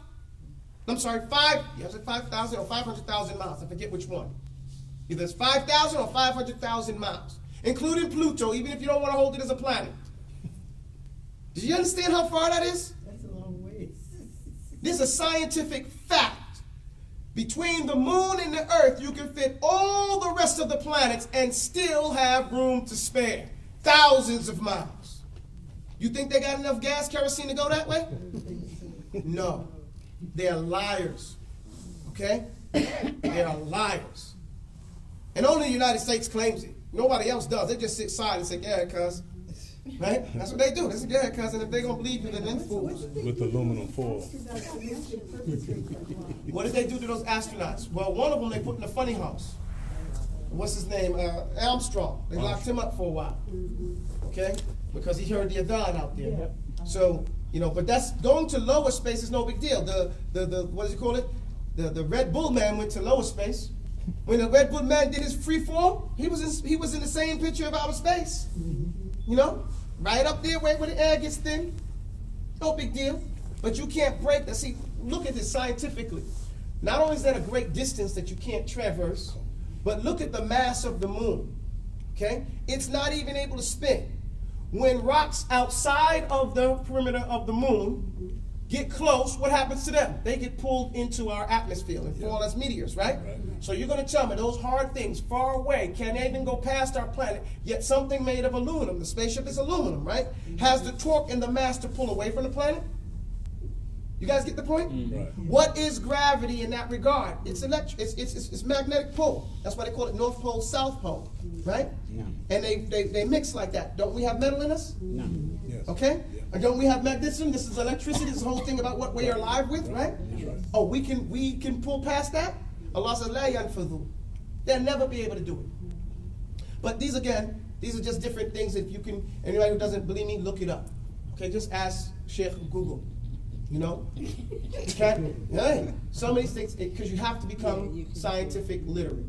I'm sorry, 5,000 or 500,000 miles. I forget which one. Either it's 5,000 or 500,000 miles, including Pluto, even if you don't want to hold it as a planet. Do you understand how far that is? That's a long ways. This is a scientific fact. Between the moon and the earth, you can fit all the rest of the planets and still have room to spare. Thousands of miles. You think they got enough gas, kerosene to go that way? No. They're liars. Okay? They are liars. And only the United States claims it. Nobody else does. They just sit silent and say, yeah, cuz. Right? That's what they do. They say, yeah, cuz. And if they're going to believe you, then fools. With aluminum foil. What did they do to those astronauts? Well, one of them they put in a funny house. What's his name? Armstrong. They locked him up for a while. Okay? Because he heard the adhan out there. So, but that's going to lower space is no big deal. The what does he call it? The Red Bull man went to lower space. When the Red Bull man did his free fall, he was in the same picture of outer space. Right up there where the air gets thin. No big deal. But you can't break that. See, look at this scientifically. Not only is that a great distance that you can't traverse, but look at the mass of the moon. Okay? It's not even able to spin. When rocks outside of the perimeter of the moon get close, what happens to them? They get pulled into our atmosphere and fall as meteors, right? So you're going to tell me those hard things far away can't even go past our planet, yet something made of aluminum, the spaceship is aluminum, right? Has the torque and the mass to pull away from the planet? You guys get the point? Right. What is gravity in that regard? It's electric. It's magnetic pull. That's why they call it North Pole, South Pole, right? No. And they mix like that. Don't we have metal in us? No. Yes. Okay? Yeah. And don't we have magnetism? This is electricity. This is the whole thing about what we're alive with, right? That's right. Oh, we can pull past that? Allah says, La yanfadhu. They'll never be able to do it. But these are just different things. If you can, anybody who doesn't believe me, look it up. Okay, just ask Shaikh Google. You can't, hey, some of these things, because you have to become scientific literate.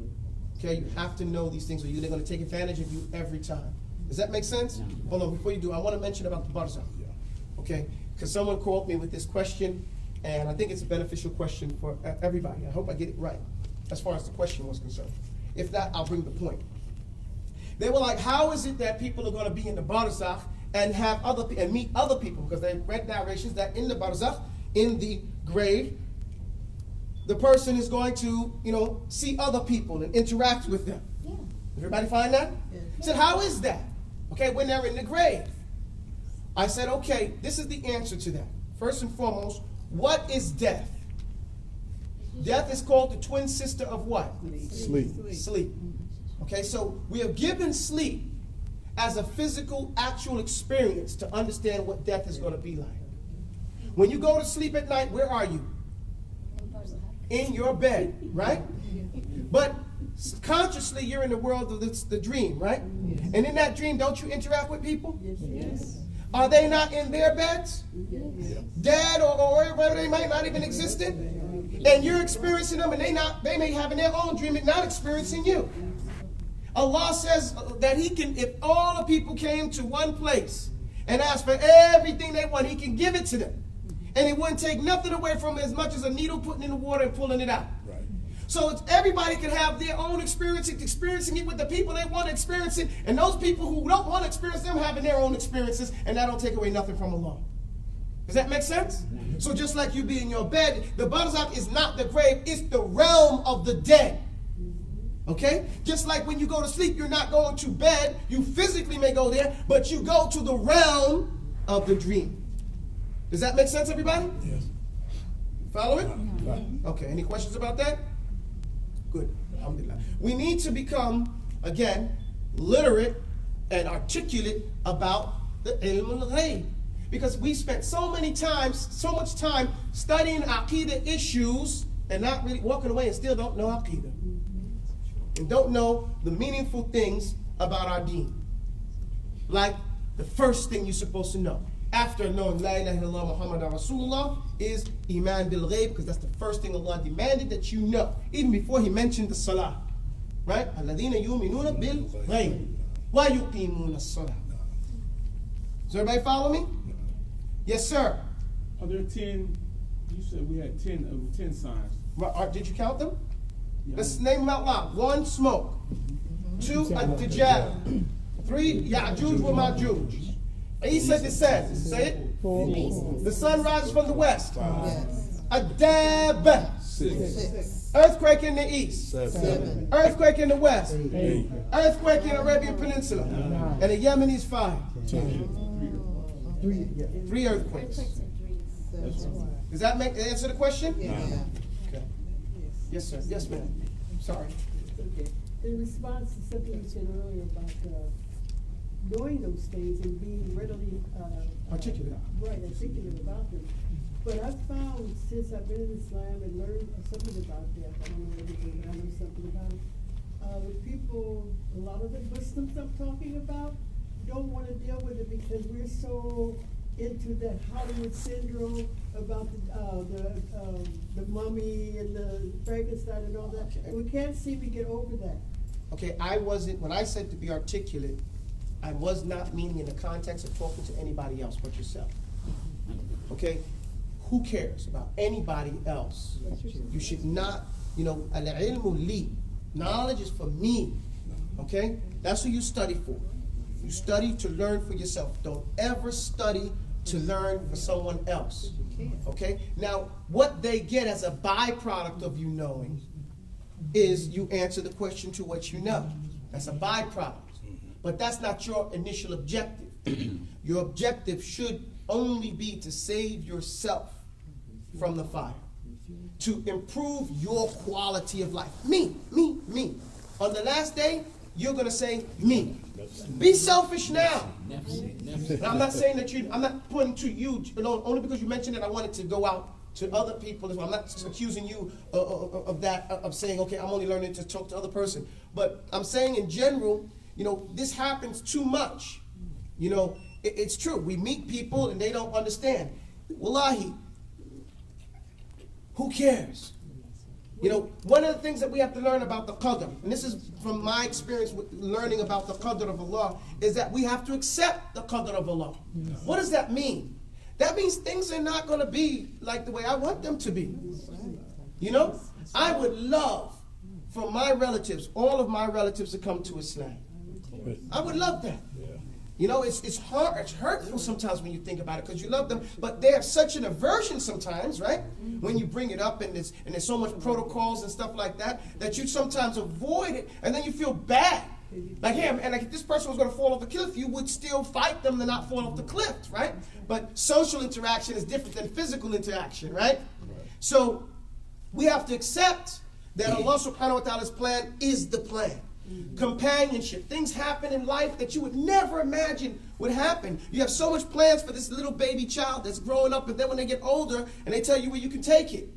Okay, you have to know these things or they're going to take advantage of you every time. Does that make sense? Hold on, before you do, I want to mention about the barzakh. Okay, because someone called me with this question, and I think it's a beneficial question for everybody. I hope I get it right, as far as the question was concerned. If not, I'll bring the point. They were like, how is it that people are going to be in the barzakh and have meet other people? Because they read narrations that in the barzakh, in the grave, the person is going to, see other people and interact with them. Yeah. Everybody find that? Yeah. I said, how is that? Okay, when they're in the grave. I said, okay, this is the answer to that. First and foremost, what is death? Death is called the twin sister of what? Sleep. Sleep. Okay, so we have given sleep as a physical, actual experience to understand what death is going to be like. When you go to sleep at night, where are you? In your bed, right? But consciously, you're in the world of the dream, right? And in that dream, don't you interact with people? Yes. Are they not in their beds? Yes. Dead or wherever they might not even existed? And you're experiencing them, and they may have in their own dream and not experiencing you. Allah says that He can, if all the people came to one place and asked for everything they want, He can give it to them. And it wouldn't take nothing away from it as much as a needle putting in the water and pulling it out. Right. So everybody can have their own experience, experiencing it with the people they want to experience it, and those people who don't want to experience them having their own experiences, and that don't take away nothing from Allah. Does that make sense? So just like you be in your bed, the barzakh is not the grave, it's the realm of the dead. Okay? Just like when you go to sleep, you're not going to bed. You physically may go there, but you go to the realm of the dream. Does that make sense, everybody? Yes. Follow it? Right. Okay, any questions about that? Good. Alhamdulillah. We need to become, again, literate and articulate about the ilm al-ghayb. Because we spent so much time studying Aqidah issues and not really walking away and still don't know Aqidah. And don't know the meaningful things about our deen. Like the first thing you're supposed to know after knowing La ilaha illallah Muhammadan Rasulullah is Iman bil Ghayb, because that's the first thing Allah demanded that you know, even before He mentioned the Salah. Right? Alladhina yu'minuna bil Ghayb wa yuqimuna as-salah. Does everybody follow me? Yes, sir. Are there 10? You said we had 10 of 10 signs. Did you count them? Yeah. Let's name them out loud. 1, smoke. 2, ad-dajjal. 3, Ya'juj wa Ma'juj. Isa descends. Say it. The sun rises from the west. Yes. A dab. 6, Earthquake in the east. 7, Earthquake in the west. 8, Earthquake in the Arabian Peninsula. And the Yemenis fire. 3 earthquakes. Does that answer the question? Yeah. Okay. Yes, sir. Yes, ma'am. Sorry. Okay. In response to something you said earlier about knowing those things and being readily Articulate. articulate about them. But I've found since I've been in Islam and learned something about death, I don't know everything, but I know something about it. The people, a lot of the Muslims I'm talking about, don't want to deal with it because we're so into that Hollywood syndrome about the mummy and the Frankenstein and all that. Okay. We can't seem to get over that. Okay, when I said to be articulate, I was not meaning in the context of talking to anybody else but yourself. Okay? Who cares about anybody else? You should not, al-ilmu li. Knowledge is for me. Okay? That's who you study for. You study to learn for yourself. Don't ever study to learn for someone else. Okay? Now, what they get as a byproduct of you knowing is you answer the question to what you know. That's a byproduct. But that's not your initial objective. Your objective should only be to save yourself from the fire, to improve your quality of life. Me. On the last day, you're going to say, me. Be selfish now. Now, I'm not saying that I'm not pointing to you alone, only because you mentioned it, I wanted to go out to other people as well. I'm not accusing you of that, of saying, okay, I'm only learning to talk to other person. But I'm saying in general, this happens too much. It's true. We meet people and they don't understand. Wallahi, who cares? One of the things that we have to learn about the qadr, and this is from my experience with learning about the qadr of Allah, is that we have to accept the qadr of Allah. What does that mean? That means things are not going to be like the way I want them to be. I would love for my relatives, all of my relatives, to come to Islam. I would love that. It's hard, it's hurtful sometimes when you think about it because you love them, but they have such an aversion sometimes, right? When you bring it up and there's so much protocols and stuff like that you sometimes avoid it, and then you feel bad. Like, hey, and if this person was going to fall off the cliff, you would still fight them to not fall off the cliff, right? But social interaction is different than physical interaction, right? So we have to accept that Allah subhanahu wa ta'ala's plan is the plan. Companionship. Things happen in life that you would never imagine would happen. You have so much plans for this little baby child that's growing up, and then when they get older and they tell you where you can take it,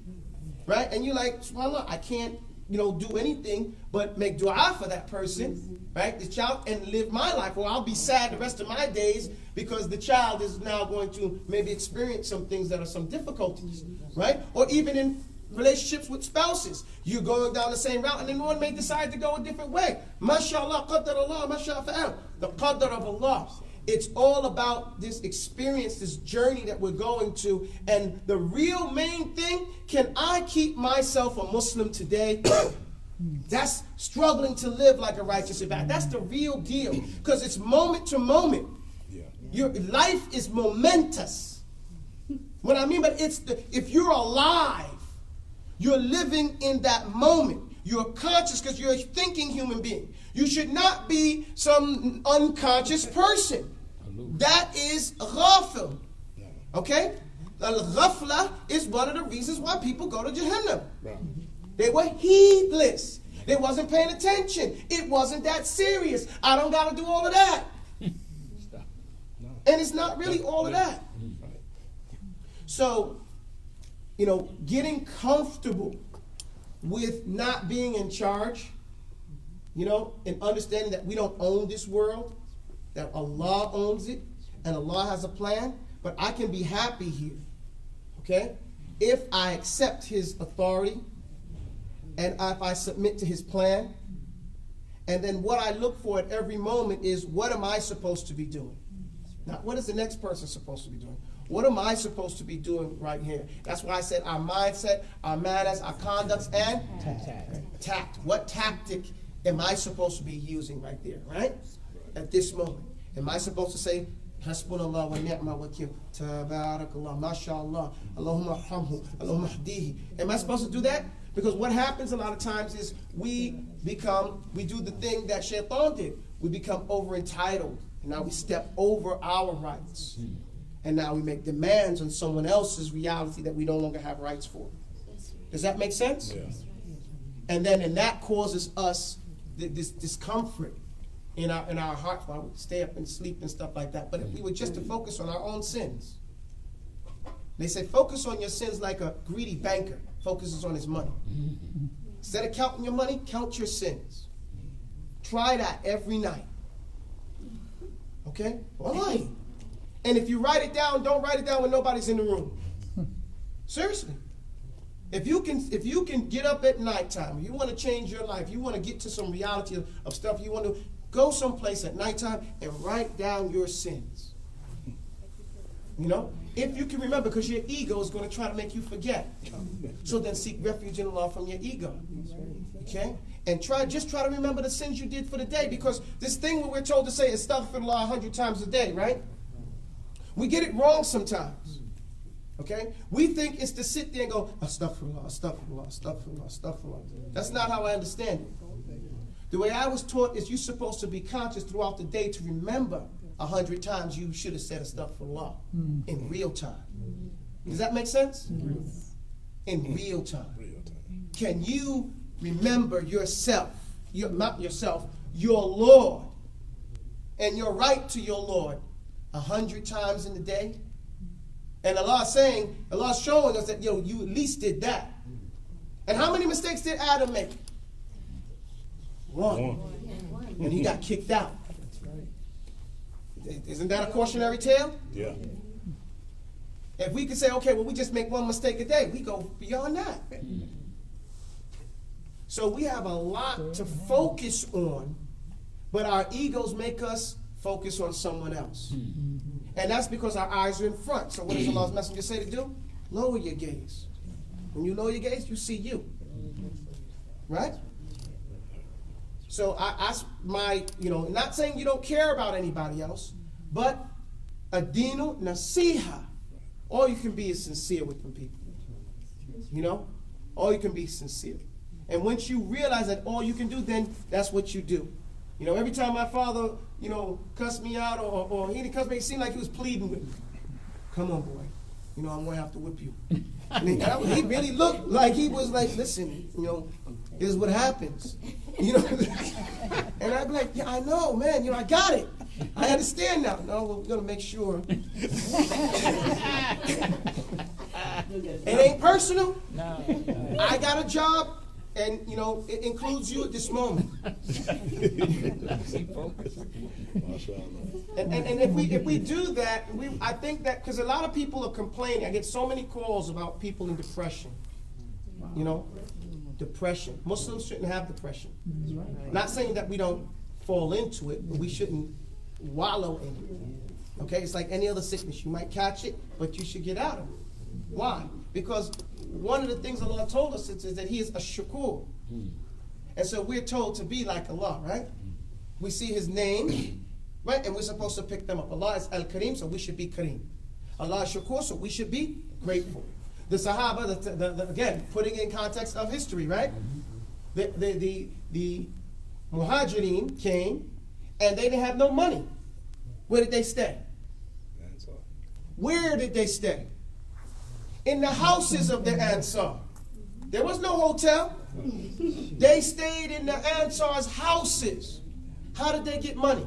right? And you're like, subhanAllah, I can't, do anything but make dua for that person, right? The child, and live my life. Or I'll be sad the rest of my days because the child is now going to maybe experience some things that are some difficulties, right? Or even in relationships with spouses. You're going down the same route and then one may decide to go a different way. MashaAllah, Qadar Allah, MashaAllah. The Qadar of Allah. It's all about this experience, this journey that we're going to. And the real main thing, can I keep myself a Muslim today? That's struggling to live like a righteous ibad. That's the real deal. Because it's moment to moment. Your life is momentous. What I mean by if you're alive, you're living in that moment. You're conscious because you're a thinking human being. You should not be some unconscious person. That is ghafil. Okay? Al-ghafla is one of the reasons why people go to Jahannam. They were heedless. They wasn't paying attention. It wasn't that serious. I don't got to do all of that. And it's not really all of that. So, getting comfortable with not being in charge, and understanding that we don't own this world, that Allah owns it, and Allah has a plan, but I can be happy here, okay? If I accept His authority, and if I submit to His plan, and then what I look for at every moment is, what am I supposed to be doing? Not what is the next person supposed to be doing? What am I supposed to be doing right here? That's why I said our mindset, our manners, our conducts, and tact. What tactic am I supposed to be using right there, right? At this moment. Am I supposed to say, Hasbunallah wa ni'ma wakil. Tabarakallah, mashallah. Allahumma arhamhu, Allahumma hdihi. Am I supposed to do that? Because what happens a lot of times is we do the thing that Shaitan did. We become over entitled. And now we step over our rights. And now we make demands on someone else's reality that we no longer have rights for. Does that make sense? Yeah. And that causes us this discomfort in our hearts while we stay up and sleep and stuff like that. But if we were just to focus on our own sins, they say focus on your sins like a greedy banker focuses on his money. Instead of counting your money, count your sins. Try that every night. Okay? Wallahi. And if you write it down, don't write it down when nobody's in the room. Seriously. If you can get up at nighttime, you want to change your life, you want to get to some reality of stuff, you want to go someplace at nighttime and write down your sins. You know? If you can remember, because your ego is going to try to make you forget. So then seek refuge in Allah from your ego. Okay? And just try to remember the sins you did for the day, because this thing what we're told to say is astaghfirullah 100 times a day, right? We get it wrong sometimes. Okay? We think it's to sit there and go, astaghfirullah, astaghfirullah, astaghfirullah, astaghfirullah. That's not how I understand it. The way I was taught is you're supposed to be conscious throughout the day to remember 100 times you should have said astaghfirullah in real time. Does that make sense? In real time. Can you remember yourself, not yourself, your Lord, and your right to your Lord 100 times in the day? And Allah's showing us that, you at least did that. And how many mistakes did Adam make? One. And he got kicked out. Isn't that a cautionary tale? Yeah. If we could say, okay, well, we just make one mistake a day, we go beyond that. So we have a lot to focus on, but our egos make us focus on someone else. And that's because our eyes are in front. So what does Allah's Messenger say to do? Lower your gaze. When you lower your gaze, you see you. Right? So not saying you don't care about anybody else, but adinu nasiha. All you can be is sincere with them people. You know? All you can be sincere. And once you realize that all you can do, then that's what you do. You know, every time my father, cussed me out or he didn't cuss me, it seemed like he was pleading with me. Come on, boy. I'm going to have to whip you. And he really looked like he was like, listen, this is what happens. And I'd be like, yeah, I know, man. I got it. I understand now. No, we're going to make sure. It ain't personal. No. I got a job. And, it includes you at this moment. And if we do that, I think that, because a lot of people are complaining. I get so many calls about people in depression. Depression. Muslims shouldn't have depression. Not saying that we don't fall into it, but we shouldn't wallow in it. Okay? It's like any other sickness. You might catch it, but you should get out of it. Why? Because one of the things Allah told us is that He is a shakur. And so we're told to be like Allah, right? We see His name, right? And we're supposed to pick them up. Allah is Al-Kareem, so we should be Kareem. Allah is Shakur, so we should be grateful. The Sahaba, again, putting in context of history, right? The Muhajirin came, and they didn't have no money. Where did they stay? Where did they stay? In the houses of the Ansar. There was no hotel. They stayed in the Ansar's houses. How did they get money?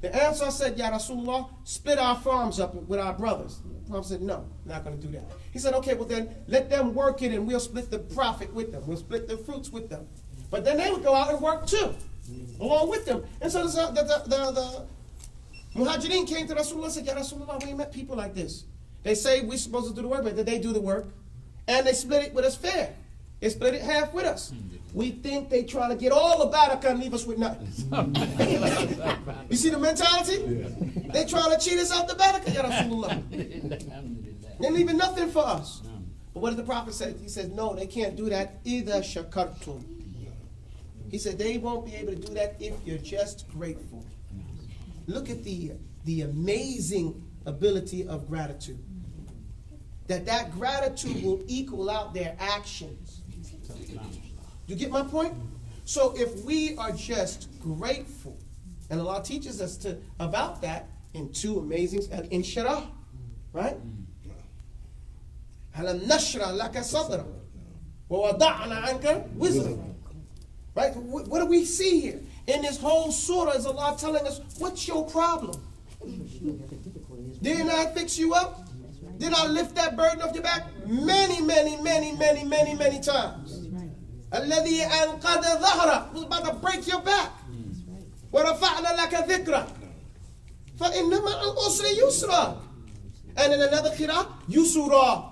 The Ansar said, Ya Rasulullah, split our farms up with our brothers. The Prophet said, no, not going to do that. He said, okay, well then, let them work it and we'll split the profit with them. We'll split the fruits with them. But then they would go out and work too, along with them. And so the Muhajirin came to Rasulullah and said, Ya Rasulullah, we ain't met people like this. They say we're supposed to do the work, but they do the work. And they split it with us fair. They split it half with us. We think they try to get all the barakah and leave us with nothing. You see the mentality? Yeah. They try to cheat us out the barakah, Ya Rasulullah. They're leaving nothing for us. But what did the Prophet say? He said, no, they can't do that either shakartum. He said, they won't be able to do that if you're just grateful. Look at the the amazing ability of gratitude. That gratitude will equal out their actions. You get my point? So if we are just grateful, and Allah teaches us about that in two amazing, al-inshirah, right? Alam nashra laka sadra wa wada'na anka wizra. Right? What do we see here? In this whole surah is Allah telling us, what's your problem? Didn't I fix you up? Didn't I lift that burden off your back? Many times. الذي أنقذ ظهرك was about to break your back. ورفعنا لك ذكرك فإن مع العسر يسرا. And in another qira'ah, yusura.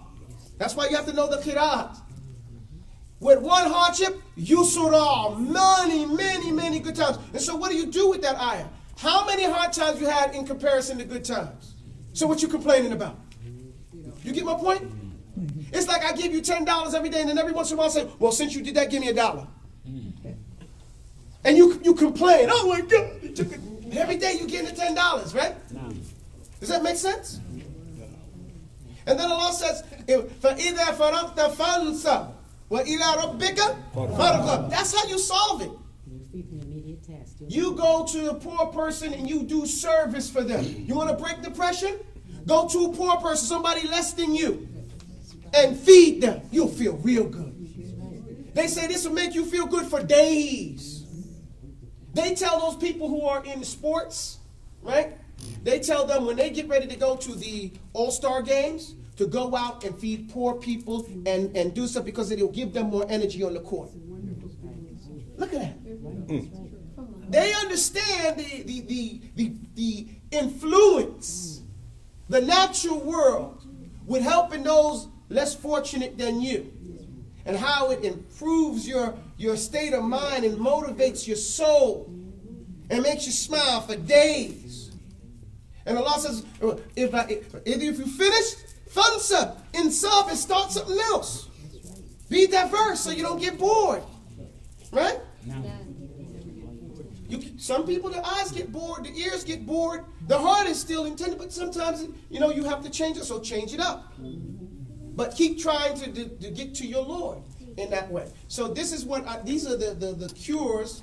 That's why you have to know the qira'at. With one hardship, yusura. Many good times. And so what do you do with that ayah? How many hard times you had in comparison to good times? So what you complaining about? You get my point? It's like I give you $10 every day, and then every once in a while I say, well, since you did that, give me $1. And you complain, oh my God. Every day you getting the $10, right? Does that make sense? And then Allah says, فَإِذَا فَرَغْتَ فَانْصَبْ وَإِلَىٰ رَبِّكَ فَارْغَب. That's how you solve it. You go to a poor person and you do service for them. You want to break depression? Go to a poor person, somebody less than you, and feed them. You'll feel real good. They say this will make you feel good for days. They tell those people who are in sports, right? They tell them when they get ready to go to the All-Star games to go out and feed poor people and do stuff because it will give them more energy on the court. Look at that. They understand the influence, the natural world, with helping those less fortunate than you, and how it improves your state of mind and motivates your soul and makes you smile for days. And Allah says, if you finish, fansab, insaf, and start something else. Read that verse so you don't get bored. Right? Some people, the eyes get bored, the ears get bored, the heart is still intended, but sometimes, you have to change it, so change it up. But keep trying to get to your Lord in that way. So this is these are the cures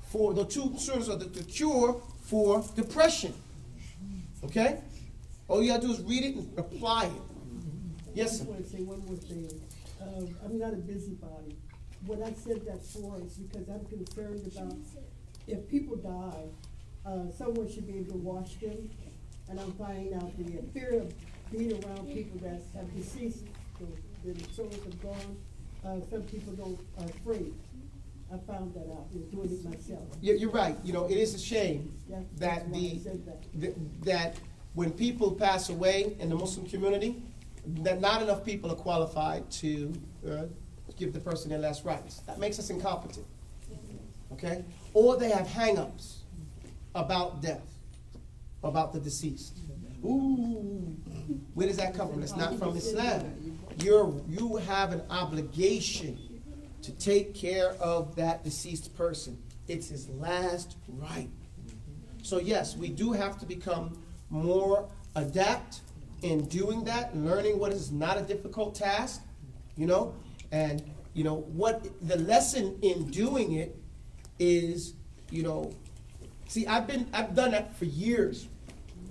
for, the two surahs are the cure for depression. Okay? All you have to do is read it and apply it. Yes, I sir. want to say one more thing. I'm not a busybody. What I said that for is because I'm concerned about if people die, someone should be able to wash them. And I'm finding out the fear of being around people that have deceased, the souls have gone. Some people are afraid. I found that out in doing it myself. You're right. It is a shame That's that why I said that. that when people pass away in the Muslim community, that not enough people are qualified to give the person their last rites. That makes us incompetent. Okay? Or they have hang-ups about death, about the deceased. Ooh, where does that come from? It's not from Islam. You have an obligation to take care of that deceased person. It's his last right. So yes, we do have to become more adept in doing that, learning what is not a difficult task, and what the lesson in doing it is, see, I've done that for years.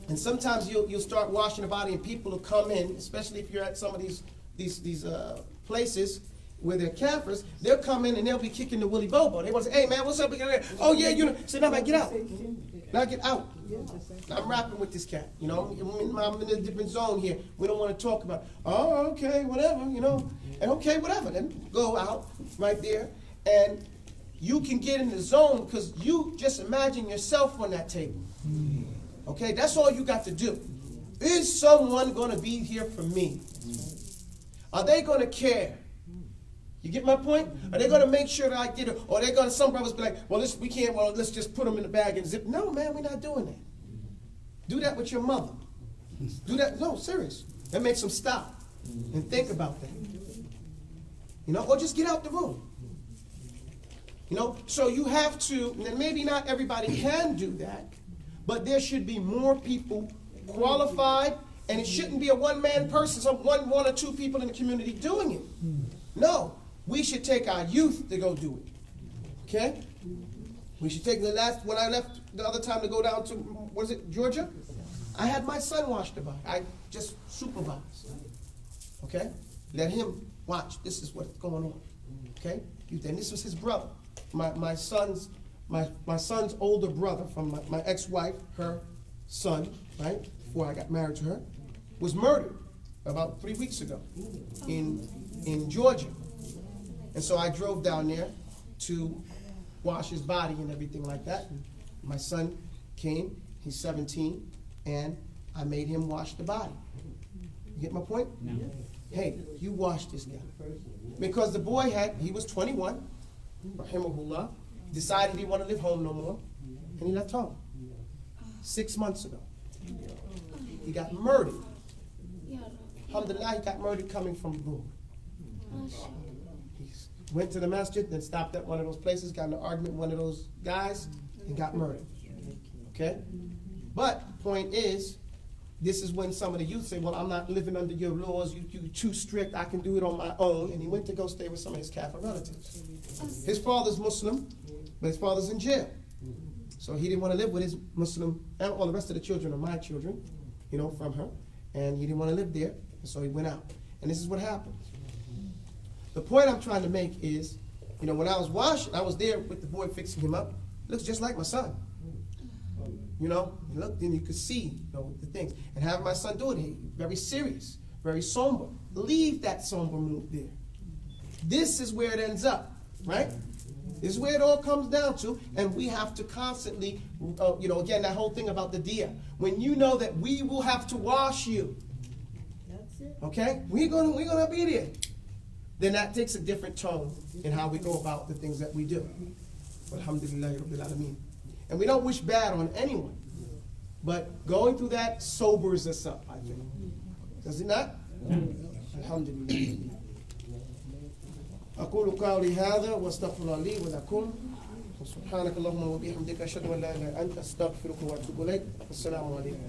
And sometimes you'll start washing the body and people will come in, especially if you're at some of these places where they're campers, they'll come in and they'll be kicking the willy bobo. They want to say, hey man, what's up? Oh yeah, say, no, man, get out. Now get out. I'm rapping with this cat. I'm in a different zone here. We don't want to talk about, oh, okay, whatever, and okay, whatever. Then go out right there and you can get in the zone because you just imagine yourself on that table. Okay, that's all you got to do. Is someone going to be here for me? Are they going to care? You get my point? Are they going to make sure that I get it? Or are they going to, some brothers be like, let's just put them in the bag and zip. No, man, we're not doing that. Do that with your mother. Do that, no, serious. That makes them stop and think about that. Or just get out the room. So you have to, and maybe not everybody can do that, but there should be more people qualified, and it shouldn't be a one-man person, one or two people in the community doing it. No, we should take our youth to go do it. Okay? We should take when I left the other time to go down to, was it Georgia? I had my son watch the bike. I just supervised. Okay? Let him watch. This is what's going on. Okay? And this was his brother. My son's older brother from my ex-wife, her son, right? Before I got married to her, was murdered about 3 weeks ago in Georgia. And so I drove down there to wash his body and everything like that. And my son came, he's 17, and I made him wash the body. You get my point? No. Hey, you wash this guy. Because the boy he was 21, rahimahullah, decided he didn't want to live home no more, and he left home. 6 months ago. He got murdered. Alhamdulillah, he got murdered coming from Boom. He went to the masjid, then stopped at one of those places, got in an argument with one of those guys, and got murdered. Okay? But the point is, this is when some of the youth say, well, I'm not living under your laws, you're too strict, I can do it on my own. And he went to go stay with some of his Kafir relatives. His father's Muslim, but his father's in jail. So he didn't want to live with his Muslim, and all the rest of the children are my children, from her. And he didn't want to live there, and so he went out. And this is what happened. The point I'm trying to make is, when I was washing, I was there with the boy fixing him up. Looks just like my son. Look, then you could see the things. And having my son do it, very serious, very somber. Leave that somber mood there. This is where it ends up, right? This is where it all comes down to, and we have to constantly, again, that whole thing about the dia. When you know that we will have to wash you, That's it. okay? We're gonna be there. Then that takes a different tone in how we go about the things that we do. Alhamdulillah Rabbil Alameen. And we don't wish bad on anyone, but going through that sobers us up, I think. Does it not? Alhamdulillah. أقول قولي هذا واستغفر الله لي ولكم سبحانك اللهم وبحمدك أشهد أن لا إله إلا أنت أستغفرك وأتوب إليك. السلام عليكم.